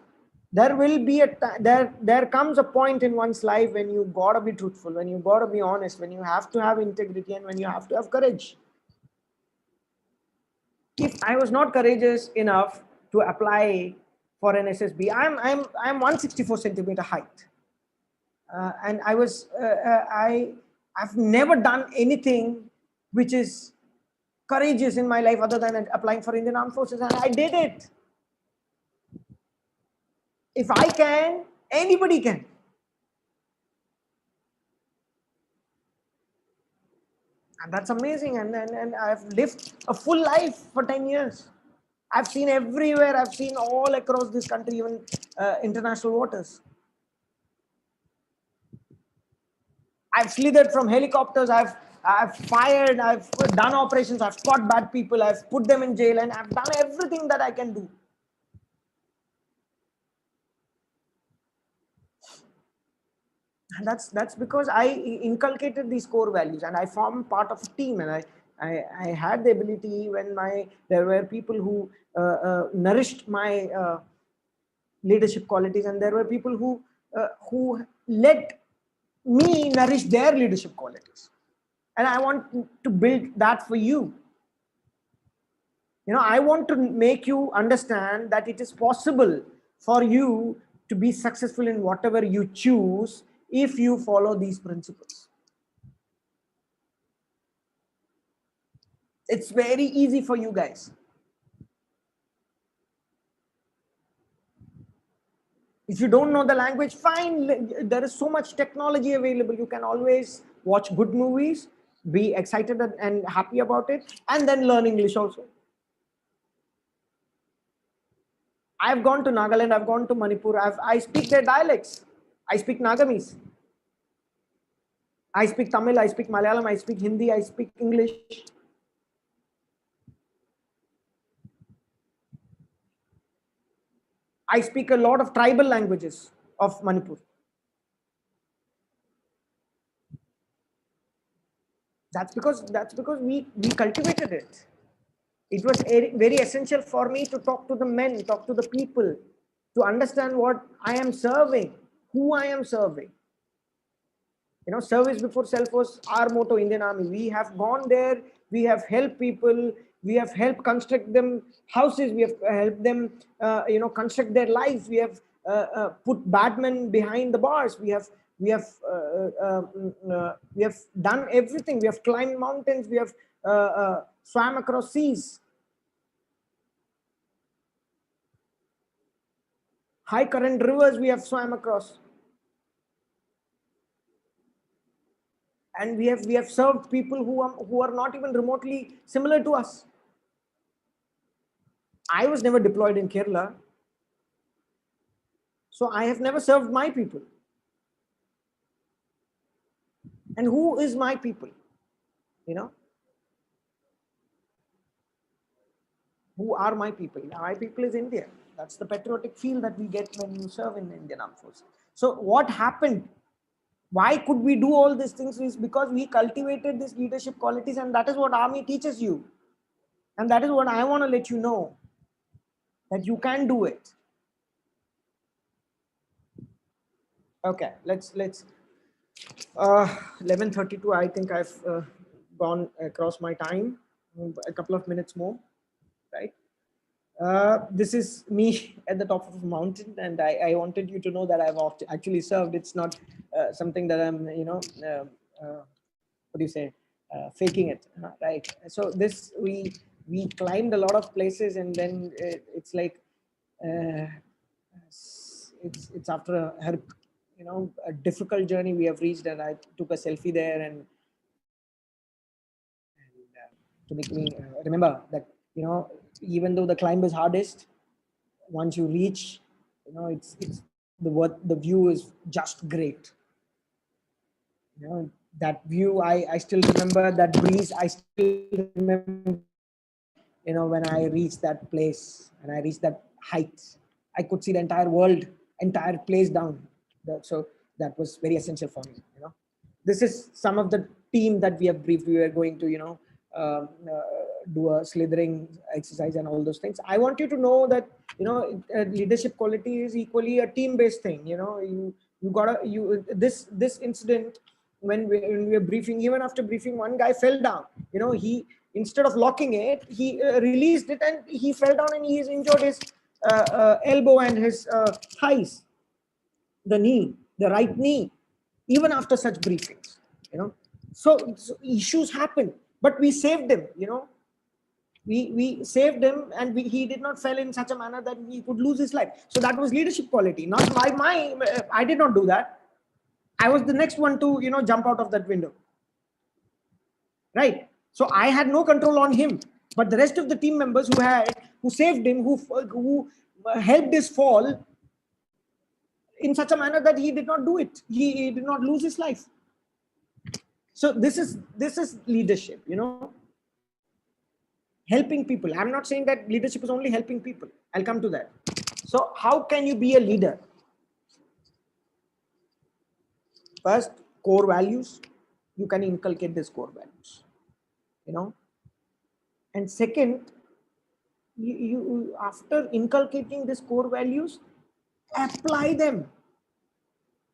There will be there comes a point in one's life when you gotta be truthful, when you gotta be honest, when you have to have integrity, and when you have to have courage. If I was not courageous enough to apply for an SSB, I'm 164 centimeter height, and I've never done anything which is courageous in my life other than applying for Indian Armed Forces, and I did it. If I can, anybody can. And that's amazing. And I've lived a full life for 10 years. I've seen everywhere. I've seen all across this country, even international waters. I've slithered from helicopters. I've fired. I've done operations. I've caught bad people. I've put them in jail, and I've done everything that I can do. And that's because I inculcated these core values, and I formed part of a team, and I had the ability when there were people who nourished my leadership qualities, and there were people who let me nourish their leadership qualities, and I want to build that for you. I want to make you understand that it is possible for you to be successful in whatever you choose if you follow these principles. It's very easy for you guys. If you don't know the language, fine. There is so much technology available. You can always watch good movies, be excited and happy about it, and then learn English also. I've gone to Nagaland, I've gone to Manipur, I speak their dialects. I speak Nagamese. I speak Tamil, I speak Malayalam, I speak Hindi, I speak English. I speak a lot of tribal languages of Manipur. That's because we cultivated it. It was very essential for me to talk to the men, talk to the people, to understand what I am serving, who I am serving. Service before self was our motto, Indian Army. We have gone there, we have helped people, we have helped construct them houses, we have helped them, construct their lives. We have put bad men behind the bars. We have done everything. We have climbed mountains. We have swam across seas. High current rivers we have swam across. And we have served people who are not even remotely similar to us. I was never deployed in Kerala, so I have never served my people. And who is my people? Who are my people? My people is India. That's the patriotic feel that we get when you serve in Indian Armed Forces. So what happened? Why could we do all these things? Is because we cultivated these leadership qualities, and that is what Army teaches you. And that is what I want to let you know, that you can do it. Okay, let's 11:32. I think I've gone across my time. A couple of minutes more, right? This is me at the top of a mountain, and I wanted you to know that I've actually served. It's not something that I'm, what do you say, faking it, right? So this we climbed a lot of places, and then it's like it's after a difficult journey we have reached, and I took a selfie there and to make me remember that even though the climb is hardest, once you reach, it's the view is just great. That view, I still remember that breeze. I still remember, when I reached that place and I reached that height, I could see the entire world, entire place down. So that was very essential for me. This is some of the team that we have briefed. We were going to, do a slithering exercise and all those things. I want you to know that, leadership quality is equally a team-based thing. This incident, when we were briefing, even after briefing, one guy fell down. He, instead of locking it, he released it and he fell down, and he's injured his elbow and his thighs, the knee, the right knee, even after such briefings. So issues happen, but we saved him. We saved him, and he did not fall in such a manner that he could lose his life. So that was leadership quality. Not I did not do that. I was the next one to jump out of that window, right? So I had no control on him, but the rest of the team members who saved him, who helped his fall in such a manner that he did not do it. He did not lose his life. So this is leadership, helping people. I'm not saying that leadership is only helping people. I'll come to that. So how can you be a leader? First, core values. You can inculcate these core values, you know. And second, you after inculcating these core values, apply them.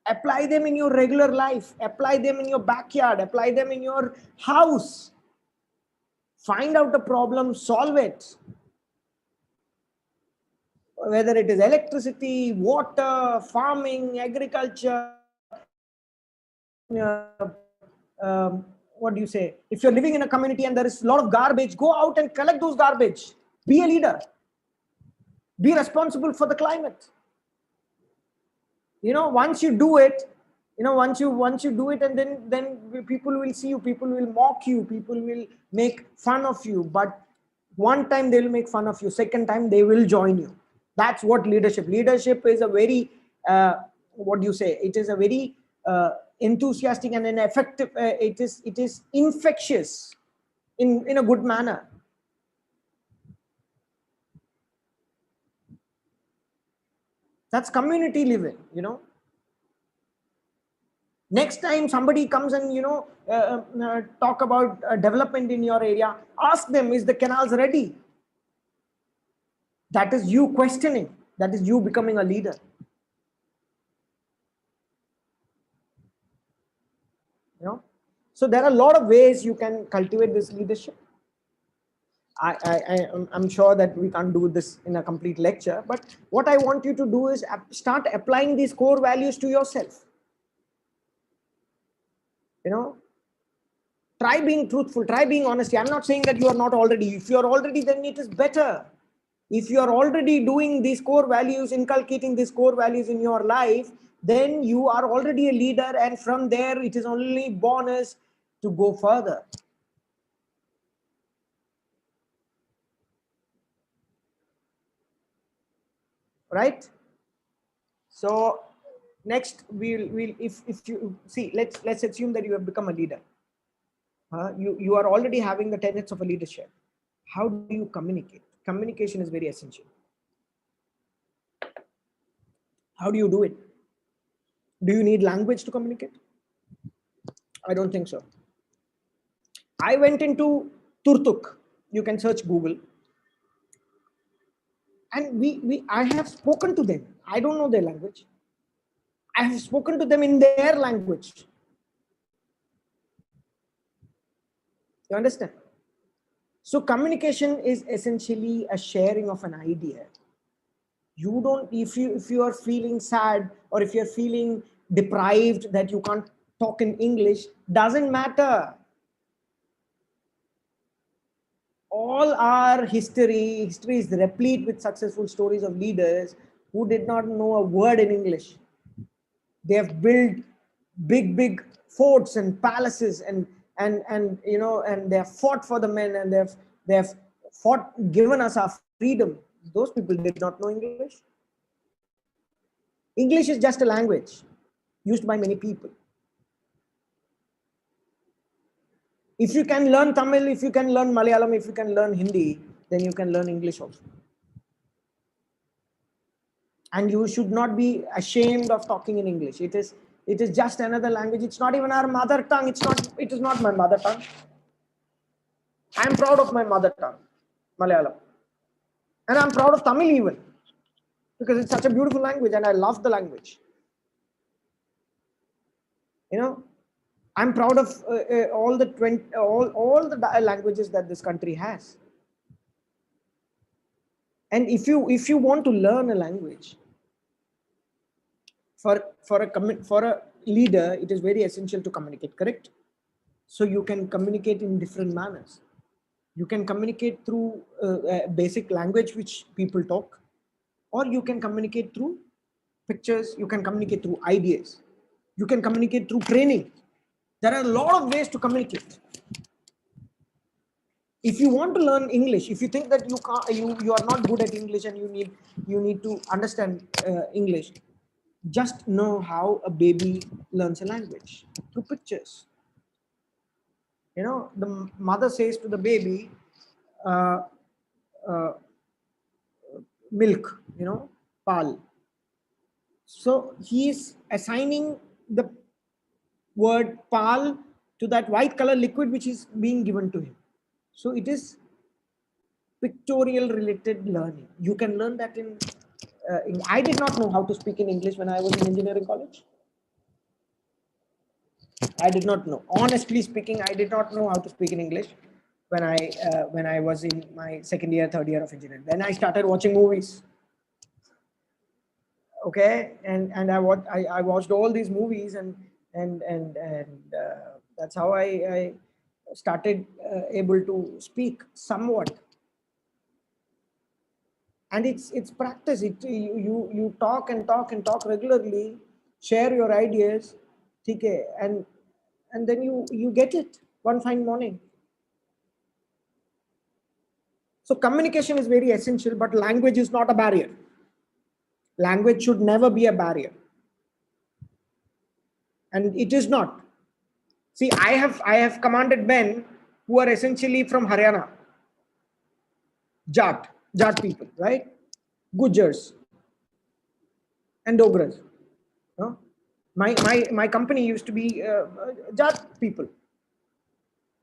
Apply them in your regular life. Apply them in your backyard. Apply them in your house. Find out the problem, solve it. Whether it is electricity, water, farming, agriculture, what do you say? If you're living in a community and there is a lot of garbage, go out and collect those garbage. Be a leader. Be responsible for the climate. You know, once you do it, you know, once you do it, and then people will see you, people will mock you, people will make fun of you. But one time they will make fun of you, second time they will join you. That's what leadership is. A very what do you say, it is a very enthusiastic and an effective, it is infectious in a good manner. That's community living, you know. Next time somebody comes and, you know, talk about development in your area, ask them, is the canals ready? That is you questioning. That is you becoming a leader. You know, so there are a lot of ways you can cultivate this leadership. I'm sure that we can't do this in a complete lecture, but what I want you to do is start applying these core values to yourself. You know, try being truthful, try being honest. I'm not saying that you are not already. If you are already, then it is better. If you are already doing these core values, inculcating these core values in your life, then you are already a leader, and from there it is only bonus to go further. Right? So next we'll if you see, let's assume that you have become a leader. You are already having the tenets of a leadership. How do you communicate? Communication is very essential. How do you do it? Do you need language to communicate? I don't think so. I went into Turtuk. You can search Google. And I have spoken to them. I don't know their language. I have spoken to them in their language. You understand? So communication is essentially a sharing of an idea. You don't, if you are feeling sad, or if you're feeling deprived that you can't talk in English, doesn't matter. All our history is replete with successful stories of leaders who did not know a word in English. They have built big forts and palaces, and you know, and they have fought for the men, and they have fought, given us our freedom. Those people did not know English. English is just a language used by many people. If you can learn Tamil, if you can learn Malayalam, if you can learn Hindi, then you can learn English also. And you should not be ashamed of talking in English. It is just another language. It's not even our mother tongue. It is not my mother tongue. I am proud of my mother tongue, Malayalam. And I'm proud of Tamil even, because it's such a beautiful language and I love the language. You know, I'm proud of all the languages that this country has. And if you want to learn a language, for a leader, it is very essential to communicate, correct? So you can communicate in different manners. You can communicate through a basic language which people talk, or you can communicate through pictures, you can communicate through ideas, you can communicate through training. There are a lot of ways to communicate. If you want to learn English, if you think that you are not good at English and you need to understand English, just know how a baby learns a language, through pictures. You know, the mother says to the baby, milk, you know, pal. So he is assigning the word pal to that white color liquid which is being given to him. So it is pictorial related learning. You can learn that I did not know how to speak in English when I was in engineering college. I did not know. Honestly speaking, I did not know how to speak in English when I was in my second year, third year of engineering. Then I started watching movies. Okay, and I watched all these movies and that's how I started able to speak somewhat. And it's practice. You talk and talk and talk regularly, share your ideas, okay, and then you get it one fine morning. So communication is very essential, but language is not a barrier. Language should never be a barrier, and it is not. See, I have commanded men who are essentially from Haryana, Jat people, right? Gujars and Dogras. No? My company used to be Jat people,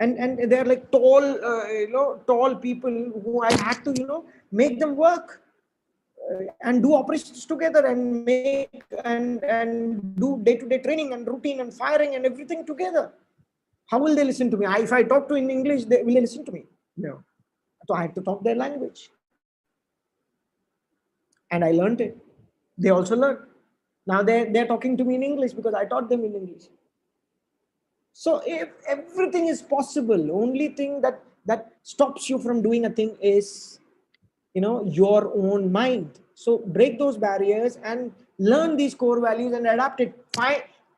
and they're like tall, tall people who I had to make them work and do operations together and make and do day-to-day training and routine and firing and everything together. How will they listen to me? If I talk to in English, will they listen to me? No. So I have to talk their language. And I learned it. They also learned. Now they're talking to me in English because I taught them in English. So if everything is possible, only thing that stops you from doing a thing is, your own mind. So break those barriers and learn these core values and adapt it.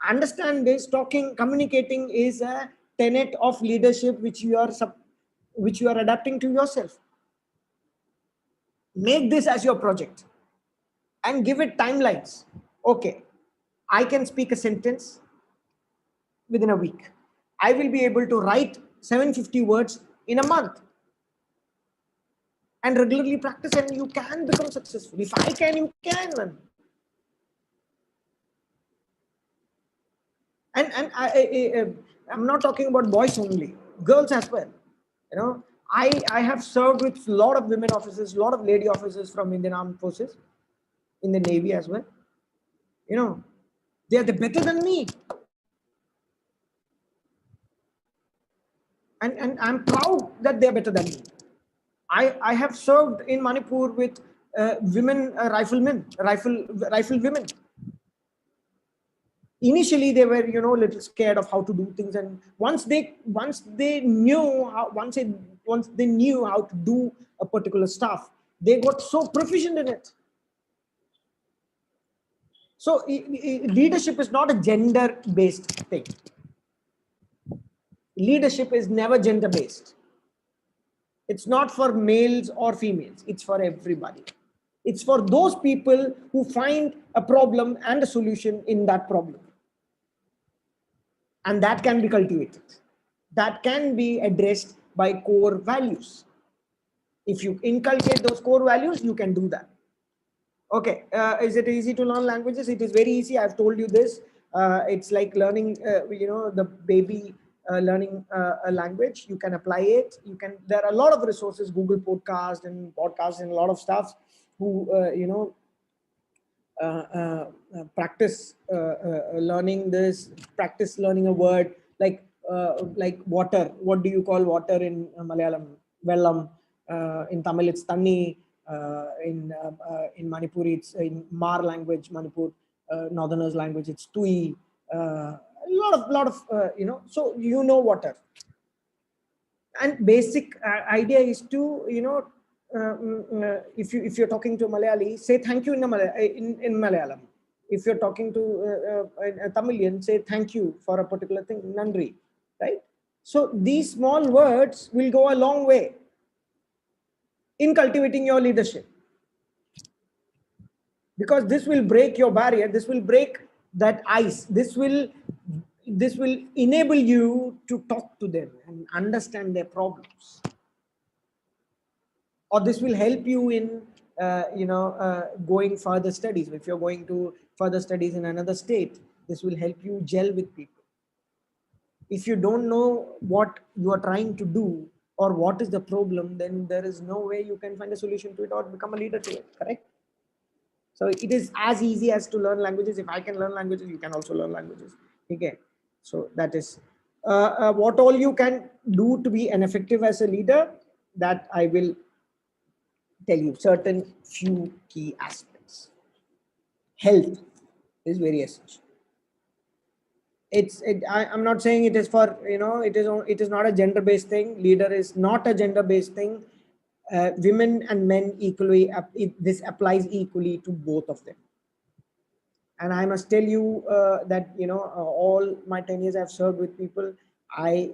Understand this. Communicating is a tenet of leadership which you are adapting to yourself. Make this as your project and give it timelines. Okay, I can speak a sentence within a week. I will be able to write 750 words in a month. And regularly practice and you can become successful. If I can, you can, man. And I'm not talking about boys only, girls as well. I have served with a lot of women officers, a lot of lady officers from Indian Armed Forces, in the Navy as well. They are better than me. And I'm proud that they are better than me. I have served in Manipur with women rifle women. Initially, they were a little scared of how to do things, and once they knew how to do a particular stuff, they got so proficient in it. So leadership is not a gender-based thing. Leadership is never gender-based. It's not for males or females. It's for everybody. It's for those people who find a problem and a solution in that problem. And that can be cultivated. That can be addressed by core values. If you inculcate those core values, you can do that. Okay, is it easy to learn languages? It is very easy. I've told you this. It's like learning, the baby learning a language. You can apply it. There are a lot of resources, Google podcasts and a lot of stuff who, practice learning this, practice learning a word like water. What do you call water in Malayalam? Vellam. In Tamil, it's Tanni. In Manipuri, it's in Mar language, Manipur, Northerners language, it's Tui. A lot of so water. And basic idea is to if you're talking to Malayali, say thank you in Malayalam. If you're talking to a Tamilian, say thank you for a particular thing, Nandri, right? So these small words will go a long way in cultivating your leadership, because this will break your barrier. This will break that ice. This will enable you to talk to them and understand their problems. Or this will help you in going further studies. If you're going to further studies in another state, this will help you gel with people. If you don't know what you are trying to do or what is the problem, then there is no way you can find a solution to it or become a leader to it, correct? So it is as easy as to learn languages. If I can learn languages, you can also learn languages. Okay. So that is what all you can do to be an effective as a leader, that I will tell you certain few key aspects. Health is very essential. I'm not saying it is for, it is not a gender based thing. Leader is not a gender based thing. Women and men equally, this applies equally to both of them. And I must tell you that, all my 10 years I've served with people, I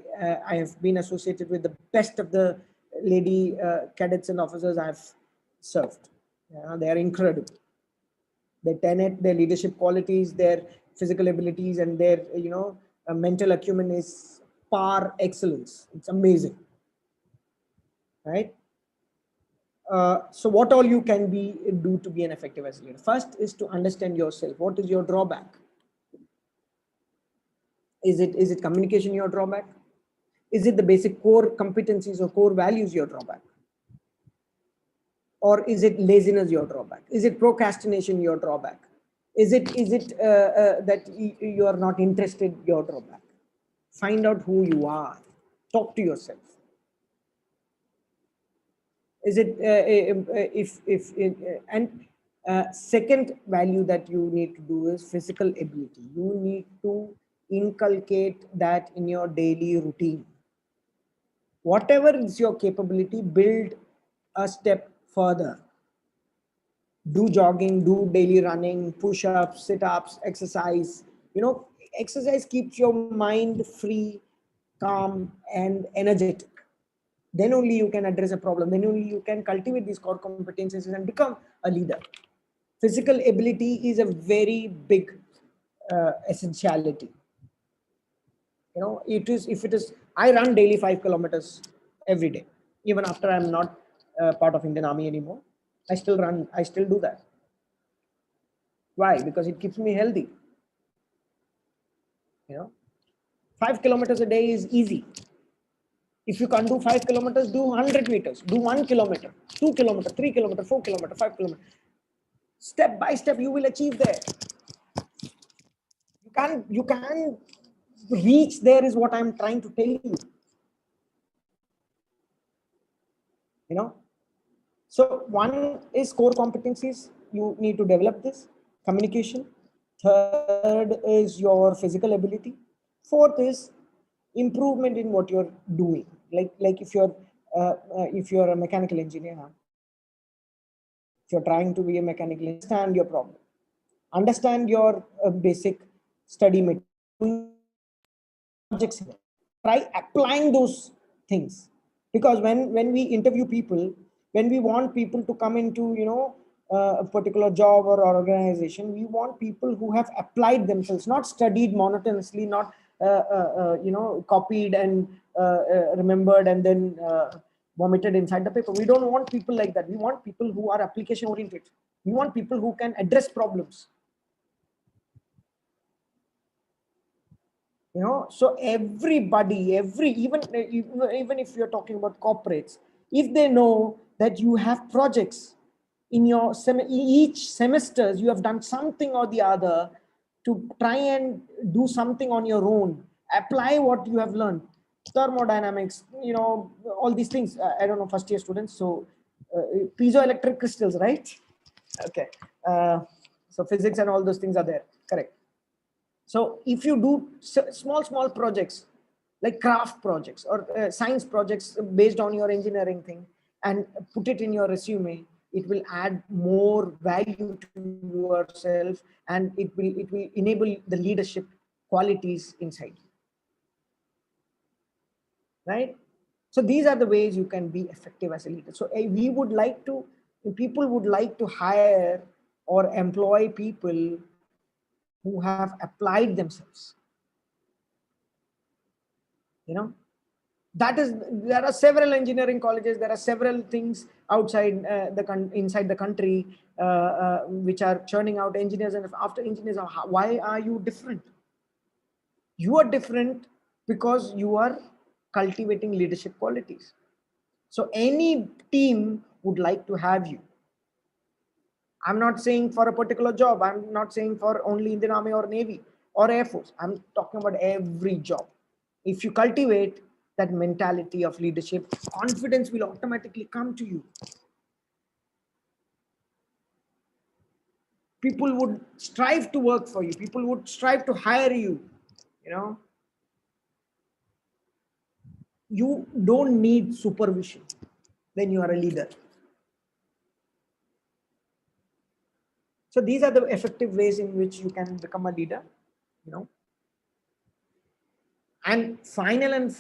have been associated with the best of the lady cadets and officers I've served. They are incredible. Their tenet, their leadership qualities, their physical abilities, and their, mental acumen is par excellence. It's amazing, right? So what all you can do to be an effective as a leader? First is to understand yourself. What is your drawback? Is it communication your drawback? Is it the basic core competencies or core values your drawback? Or is it laziness your drawback? Is it procrastination your drawback? Is it that you are not interested your drawback? Find out who you are. Talk to yourself. Is it second value that you need to do is physical ability. You need to inculcate that in your daily routine. Whatever is your capability, build a step further. Do jogging, do daily running, push-ups, sit-ups, exercise. Exercise keeps your mind free, calm, and energetic. Then only you can address a problem. Then only you can cultivate these core competencies and become a leader. Physical ability is a very big essentiality. I run daily 5 kilometers every day. Even after I'm not part of Indian Army anymore, I still do that. Why? Because it keeps me healthy. 5 kilometers a day is easy. If you can't do 5 kilometers, do 100 meters, do 1 kilometer, 2 kilometers, 3 kilometers, 4 kilometers, 5 kilometers. Step by step, you will achieve there. You can reach there is what I'm trying to tell you. So one is core competencies. You need to develop this. Communication. Third is your physical ability. Fourth is improvement in what you're doing. Like if you're a mechanical engineer, if you're trying to be a mechanical engineer, understand your problem. Understand your basic study material. Projects. Try applying those things. Because when we interview people, when we want people to come into a particular job or organization, we want people who have applied themselves, not studied monotonously, not copied and remembered and then vomited inside the paper. We don't want people like that. We want people who are application oriented. We want people who can address problems. So everybody, even if you're talking about corporates, if they know that you have projects in your each semesters, you have done something or the other to try and do something on your own, apply what you have learned, thermodynamics, all these things. I don't know, first year students. So piezoelectric crystals, right? Okay. So physics and all those things are there. Correct. So if you do small projects like craft projects or science projects based on your engineering thing and put it in your resume, it will add more value to yourself and it will enable the leadership qualities inside you. Right? So these are the ways you can be effective as a leader. So people would like to hire or employ people who have applied themselves. There are several engineering colleges, there are several things outside inside the country which are churning out engineers, and after engineers, why are you different? You are different because you are cultivating leadership qualities. So any team would like to have you. I'm not saying for a particular job. I'm not saying for only Indian Army or Navy or Air Force. I'm talking about every job. If you cultivate that mentality of leadership, confidence will automatically come to you. People would strive to work for you. People would strive to hire you. You don't need supervision when you are a leader. So these are the effective ways in which you can become a leader. And final and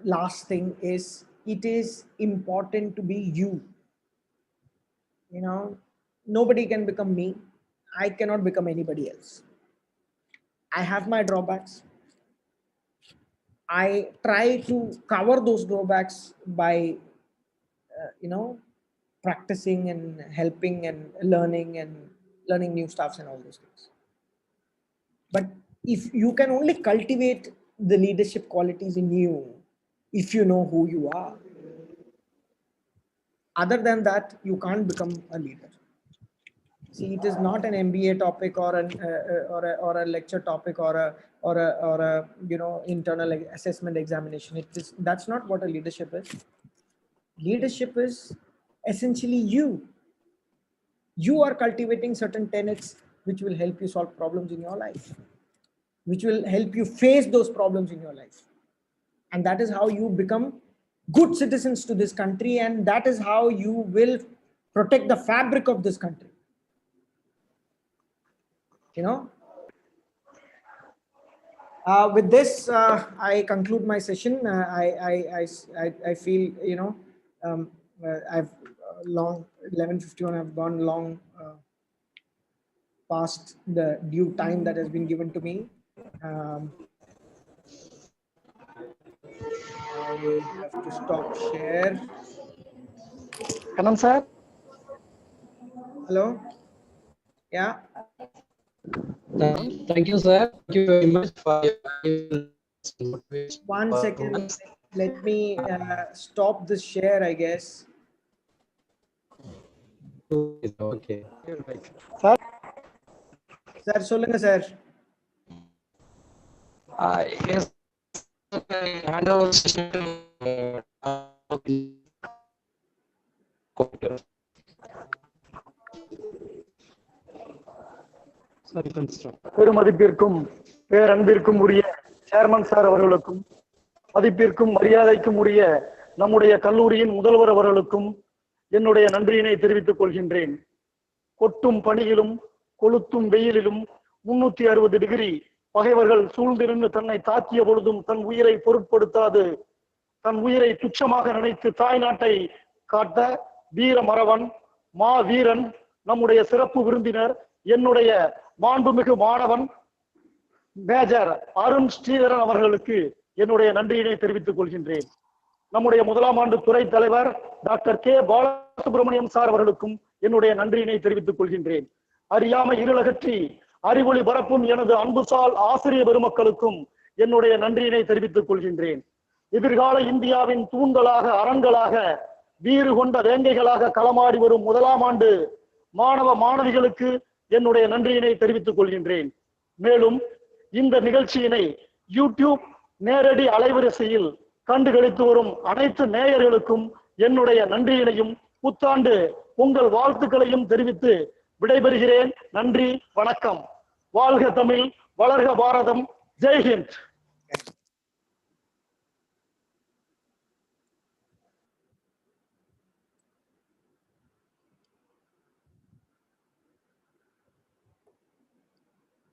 last thing is, it is important to be you. Nobody can become me. I cannot become anybody else. I have my drawbacks. I try to cover those drawbacks by, practicing and helping and learning new stuffs and all those things. But if you can only cultivate the leadership qualities in you, if you know who you are, other than that, you can't become a leader. See, it is not an MBA topic or a lecture topic or a internal assessment examination. That's not what a leadership is. Leadership is essentially you. You are cultivating certain tenets which will help you solve problems in your life, which will help you face those problems in your life. And that is how you become good citizens to this country, and that is how you will protect the fabric of this country. With this, I conclude my session. I feel, I've long 11:51. I've gone long past the due time that has been given to me. I have to stop share. Kanan sir. Hello. Yeah. Thank you, sir. Thank you very much for your 1 second. Let me stop this share, I guess. Okay. Sir. Sir, solunga sir. Yes. Hand over session பெருமதிப்பிற்கும் பேரன்பிற்கும் உரிய chairman sir அவர்களுக்கும், மதிப்பிற்கும் மரியாதைக்கும் உரிய நம்முடைய கல்லூரியின் முதல்வர் அவர்களுக்கும் என்னுடைய நன்றியினை தெரிவித்துக் கொள்கின்றேன். கொட்டும் பனியிலும் கொளுத்தும் வெயிலிலும் 360 டிகிரி பகைவர்கள் சூழ்ந்திருந்து தன்னை தாக்கிய பொழுதும் தன் உயிரை பொருட்படுத்தாது, தன் உயிரை துச்சமாக நினைத்து தாய் நாட்டை காட்ட வீர மறவன் மா வீரன் நம்முடைய சிறப்பு விருந்தினர், என்னுடைய மாண்புமிகு மாணவன் மேஜர் அருண் ஸ்ரீதரன் அவர்களுக்கு என்னுடைய நன்றியினை தெரிவித்துக் கொள்கின்றேன். நம்முடைய முதலாம் ஆண்டு துறை தலைவர் டாக்டர் கே பாலசுப்ரமணியம் சார் அவர்களுக்கும் என்னுடைய நன்றியினை தெரிவித்துக் கொள்கின்றேன். அறியாமை இருளகற்றி அறிவொளி பரப்பும் எனது அன்புசால் ஆசிரிய பெருமக்களுக்கும் என்னுடைய நன்றியினை தெரிவித்துக் கொள்கின்றேன். எதிர்கால இந்தியாவின் தூண்களாக, அரண்களாக, வீறு கொண்ட வேங்கைகளாக களமாடி வரும் முதலாம் ஆண்டு மாணவ மாணவிகளுக்கு என்னுடைய நன்றியினை தெரிவித்துக் கொள்கின்றேன். மேலும் இந்த நிகழ்ச்சியினை யூடியூப் நேரடி அலைவரிசையில் கண்டுகளித்து வரும் அனைத்து நேயர்களுக்கும் என்னுடைய நன்றியினையும் புத்தாண்டு உங்கள் வாழ்த்துக்களையும் தெரிவித்து விடைபெறுகிறேன். நன்றி, வணக்கம். வாழ்க தமிழ், வளர்க பாரதம். ஜெய்ஹிந்த்.